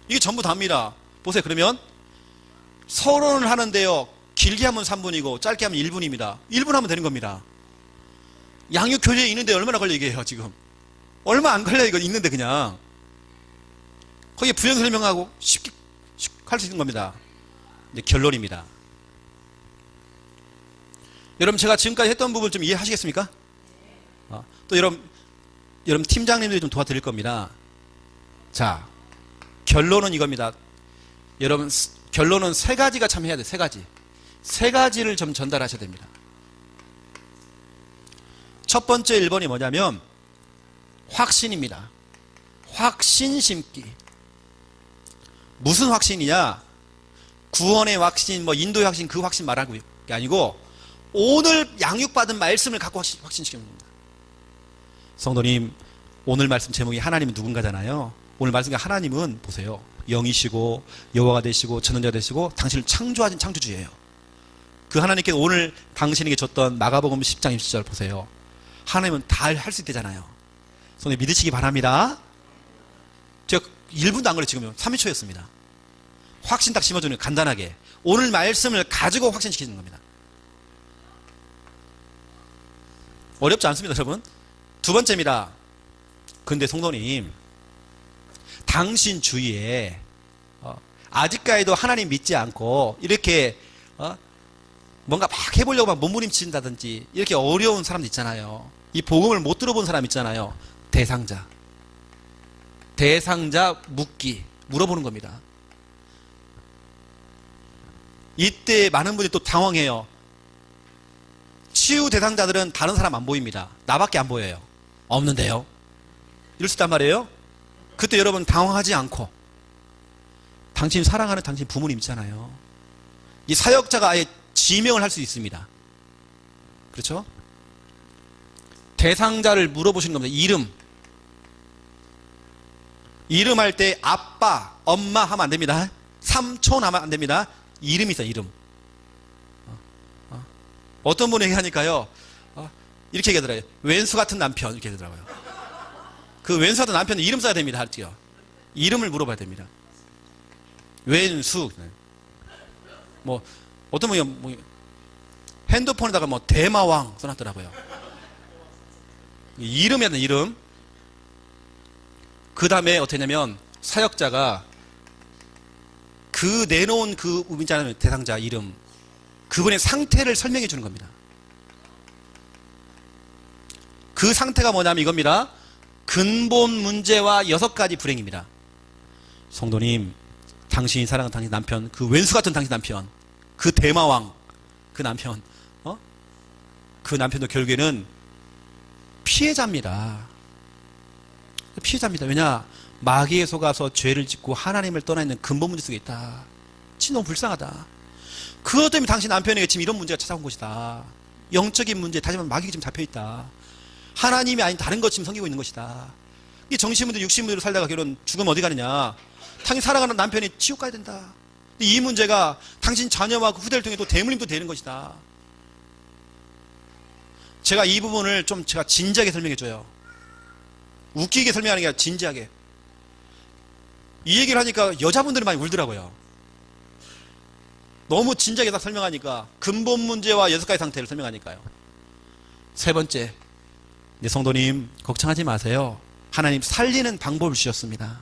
이게 전부 다입니다. 보세요. 그러면 서론을 하는데요. 길게 하면 3분이고 짧게 하면 1분입니다. 1분 하면 되는 겁니다. 양육 교재에 있는데 얼마나 걸려 이게요 지금. 얼마 안 걸려 이거 있는데 그냥. 거기에 부연 설명하고 쉽게 할 수 있는 겁니다. 이제 결론입니다. 여러분 제가 지금까지 했던 부분 좀 이해하시겠습니까? 또 여러분 팀장님들이 좀 도와드릴 겁니다. 자, 결론은 이겁니다. 여러분 결론은 3가지가 참 해야 돼. 3가지. 3가지를 좀 전달하셔야 됩니다. 첫 번째 1번이 뭐냐면 확신입니다. 확신 심기. 무슨 확신이냐? 구원의 확신, 뭐 인도의 확신, 그 확신 말하고 게 아니고 오늘 양육받은 말씀을 갖고 확신시키는 겁니다. 성도님, 오늘 말씀 제목이 하나님은 누군가잖아요. 오늘 말씀이 하나님은 보세요. 영이시고 여호와가 되시고 전능자 되시고 당신을 창조하신 창조주예요. 그 하나님께서 오늘 당신에게 줬던 마가복음 10장 20절 보세요. 하나님은 다 할 수 있대잖아요. 성도님 믿으시기 바랍니다. 제가 1분도 안 걸려 지금요. 3초였습니다. 확신 딱 심어주는 간단하게 오늘 말씀을 가지고 확신시키는 겁니다. 어렵지 않습니다, 여러분. 두 번째입니다. 근데 성도님, 당신 주위에 아직까지도 하나님 믿지 않고 이렇게 뭔가 막 해보려고 막 몸부림친다든지 이렇게 어려운 사람도 있잖아요. 이 복음을 못 들어본 사람 있잖아요. 대상자 묻기 물어보는 겁니다. 이때 많은 분들이 또 당황해요. 치유 대상자들은 다른 사람 안 보입니다. 나밖에 안 보여요. 없는데요? 이럴 수 있단 말이에요. 그때 여러분 당황하지 않고 당신 사랑하는 당신 부모님 있잖아요. 이 사역자가 아예 지명을 할 수 있습니다. 그렇죠? 대상자를 물어보시는 겁니다. 이름 할 때 아빠, 엄마 하면 안 됩니다. 삼촌 하면 안 됩니다. 이름이 있어요. 이름. 어떤 분이 얘기하니까요. 이렇게 얘기하더라고요. 왼수 같은 남편 이렇게 되더라고요. 그 왼수 같은 남편은 이름 써야 됩니다. 할게요. 이름을 물어봐야 됩니다. 왼수. 뭐 어떤 분이 뭐 핸드폰에다가 뭐 대마왕 써놨더라고요. 이름이야 돼. 이름. 그 다음에 어떻게 했냐면 사역자가 그 내놓은 그 있잖아요. 대상자 이름. 그분의 상태를 설명해 주는 겁니다. 그 상태가 뭐냐면 이겁니다. 근본 문제와 6가지 불행입니다. 성도님, 당신이 사랑하는 당신 남편, 그 왼수 같은 당신 남편, 그 대마왕, 그 남편, 그 남편도 결국에는 피해자입니다. 피해자입니다. 왜냐? 마귀에 속아서 죄를 짓고 하나님을 떠나 있는 근본 문제 속에 있다. 진짜 너무 불쌍하다. 그것 때문에 당신 남편에게 지금 이런 문제가 찾아온 것이다. 영적인 문제, 다시 말하면 마귀가 지금 잡혀있다. 하나님이 아닌 다른 것 지금 섬기고 있는 것이다. 이 정신문제, 육신문제로 살다가 결혼 죽으면 어디 가느냐. 당신 사랑하는 남편이 지옥 가야 된다. 이 문제가 당신 자녀와 그 후대를 통해 또 대물림도 되는 것이다. 제가 이 부분을 좀 제가 진지하게 설명해줘요. 웃기게 설명하는 게 아니라 진지하게. 이 얘기를 하니까 여자분들이 많이 울더라고요. 너무 진지하게 딱 설명하니까 근본 문제와 6가지 상태를 설명하니까요. 세 번째, 네, 성도님 걱정하지 마세요. 하나님 살리는 방법을 주셨습니다.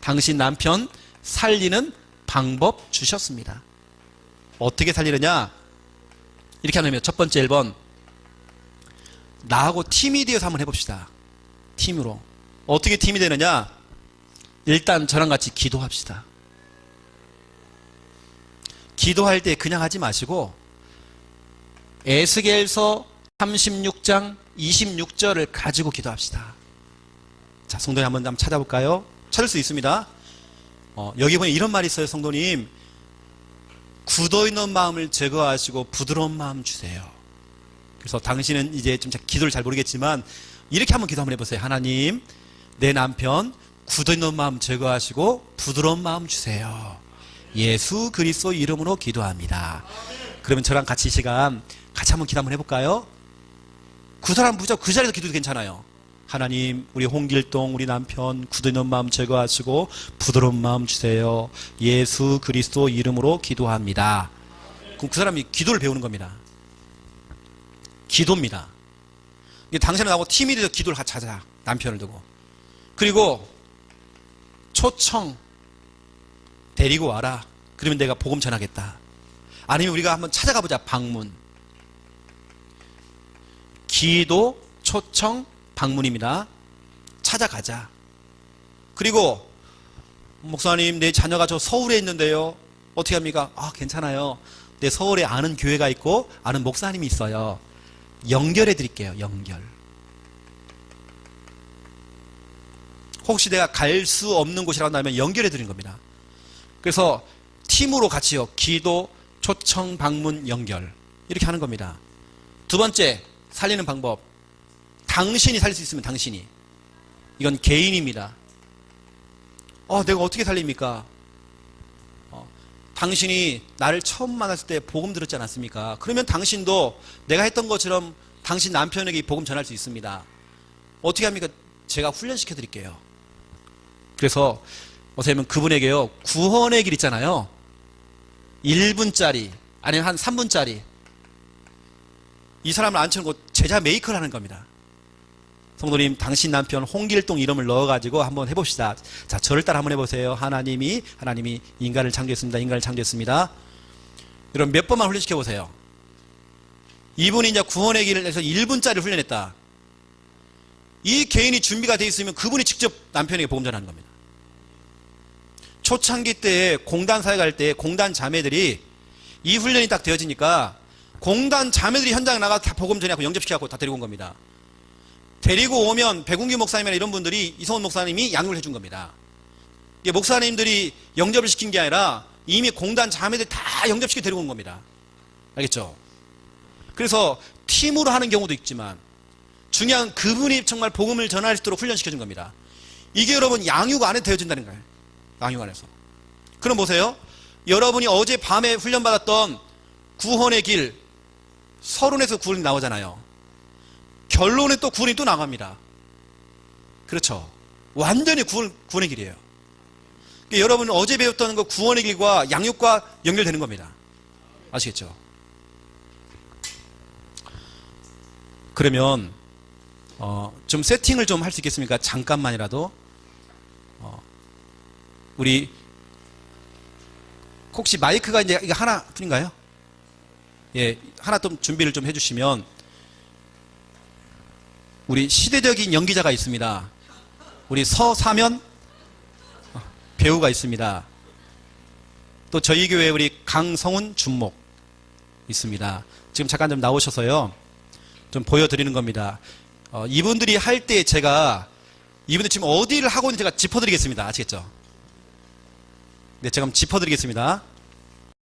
당신 남편 살리는 방법 주셨습니다. 어떻게 살리느냐? 이렇게 하면 첫 번째 1번, 나하고 팀이 되어서 한번 해봅시다. 팀으로. 어떻게 팀이 되느냐? 일단 저랑 같이 기도합시다. 기도할 때 그냥 하지 마시고 에스겔서 36장 26절을 가지고 기도합시다. 자, 성도님 한번 찾아볼까요? 찾을 수 있습니다. 여기 보면 이런 말이 있어요. 성도님, 굳어있는 마음을 제거하시고 부드러운 마음 주세요. 그래서 당신은 이제 좀 기도를 잘 모르겠지만 이렇게 한번 기도 한번 해보세요. 하나님, 내 남편 굳어있는 마음 제거하시고 부드러운 마음 주세요. 예수 그리스도 이름으로 기도합니다. 그러면 저랑 같이 이 시간 같이 한번 기도 한번 해볼까요? 그 사람 무조건 그 자리에서 기도도 괜찮아요. 하나님, 우리 홍길동 우리 남편 굳어있는 마음 제거하시고 부드러운 마음 주세요. 예수 그리스도 이름으로 기도합니다. 그럼 그 사람이 기도를 배우는 겁니다. 기도입니다. 당신은 나하고 팀이 돼서 기도를 같이 하자. 남편을 두고. 그리고 초청 데리고 와라. 그러면 내가 복음 전하겠다. 아니면 우리가 한번 찾아가 보자. 방문. 기도, 초청, 방문입니다. 찾아가자. 그리고 목사님, 내 자녀가 저 서울에 있는데요. 어떻게 합니까? 아, 괜찮아요. 내 서울에 아는 교회가 있고 아는 목사님이 있어요. 연결해 드릴게요. 연결. 혹시 내가 갈 수 없는 곳이라고 한다면 연결해 드리는 겁니다. 그래서 팀으로 같이요. 기도, 초청, 방문, 연결. 이렇게 하는 겁니다. 두 번째, 살리는 방법. 당신이 살릴 수 있으면 당신이. 이건 개인입니다. 내가 어떻게 살립니까? 당신이 나를 처음 만났을 때 복음 들었지 않았습니까? 그러면 당신도 내가 했던 것처럼 당신 남편에게 복음 전할 수 있습니다. 어떻게 합니까? 제가 훈련시켜 드릴게요. 그래서 어떻게 그분에게요, 구원의 길 있잖아요. 1분짜리 아니면 한 3분짜리 이 사람을 앉혀놓고 제자 메이커를 하는 겁니다. 성도님, 당신 남편 홍길동 이름을 넣어가지고 한번 해봅시다. 자, 저를 따라 한번 해보세요. 하나님이 인간을 창조했습니다. 인간을 창조했습니다. 여러분 몇 번만 훈련시켜보세요. 이분이 이제 구원의 길을 해서 1분짜리 훈련했다. 이 개인이 준비가 되어 있으면 그분이 직접 남편에게 복음 전하는 겁니다. 초창기 때에 공단 사역을 할 때 공단 자매들이 이 훈련이 딱 되어지니까 공단 자매들이 현장에 나가서 다 복음 전하고 영접시켜갖고 다 데리고 온 겁니다. 데리고 오면 백운기 목사님이나 이런 분들이 이성훈 목사님이 양육을 해준 겁니다. 이게 목사님들이 영접을 시킨 게 아니라 이미 공단 자매들 다 영접시켜 데리고 온 겁니다. 알겠죠? 그래서 팀으로 하는 경우도 있지만 중요한 그분이 정말 복음을 전할 수 있도록 훈련시켜준 겁니다. 이게 여러분 양육 안에 되어진다는 거예요. 양육 안에서. 그럼 보세요. 여러분이 어제 밤에 훈련받았던 구원의 길, 서론에서 구원이 나오잖아요. 결론에 또 구원이 또 나갑니다. 그렇죠. 완전히 구원의 길이에요. 그러니까 여러분 어제 배웠던 그 구원의 길과 양육과 연결되는 겁니다. 아시겠죠? 그러면 좀 세팅을 좀 할 수 있겠습니까? 잠깐만이라도. 우리 혹시 마이크가 이제 이거 하나뿐인가요? 예, 하나 좀 준비를 좀 해주시면. 우리 시대적인 연기자가 있습니다. 우리 서사면 배우가 있습니다. 또 저희 교회에 우리 강성훈 준목 있습니다. 지금 잠깐 좀 나오셔서요, 좀 보여드리는 겁니다. 이분들이 할 때 제가 이분들 지금 어디를 하고 있는지 제가 짚어드리겠습니다. 아시겠죠? 네, 제가 한번 짚어드리겠습니다.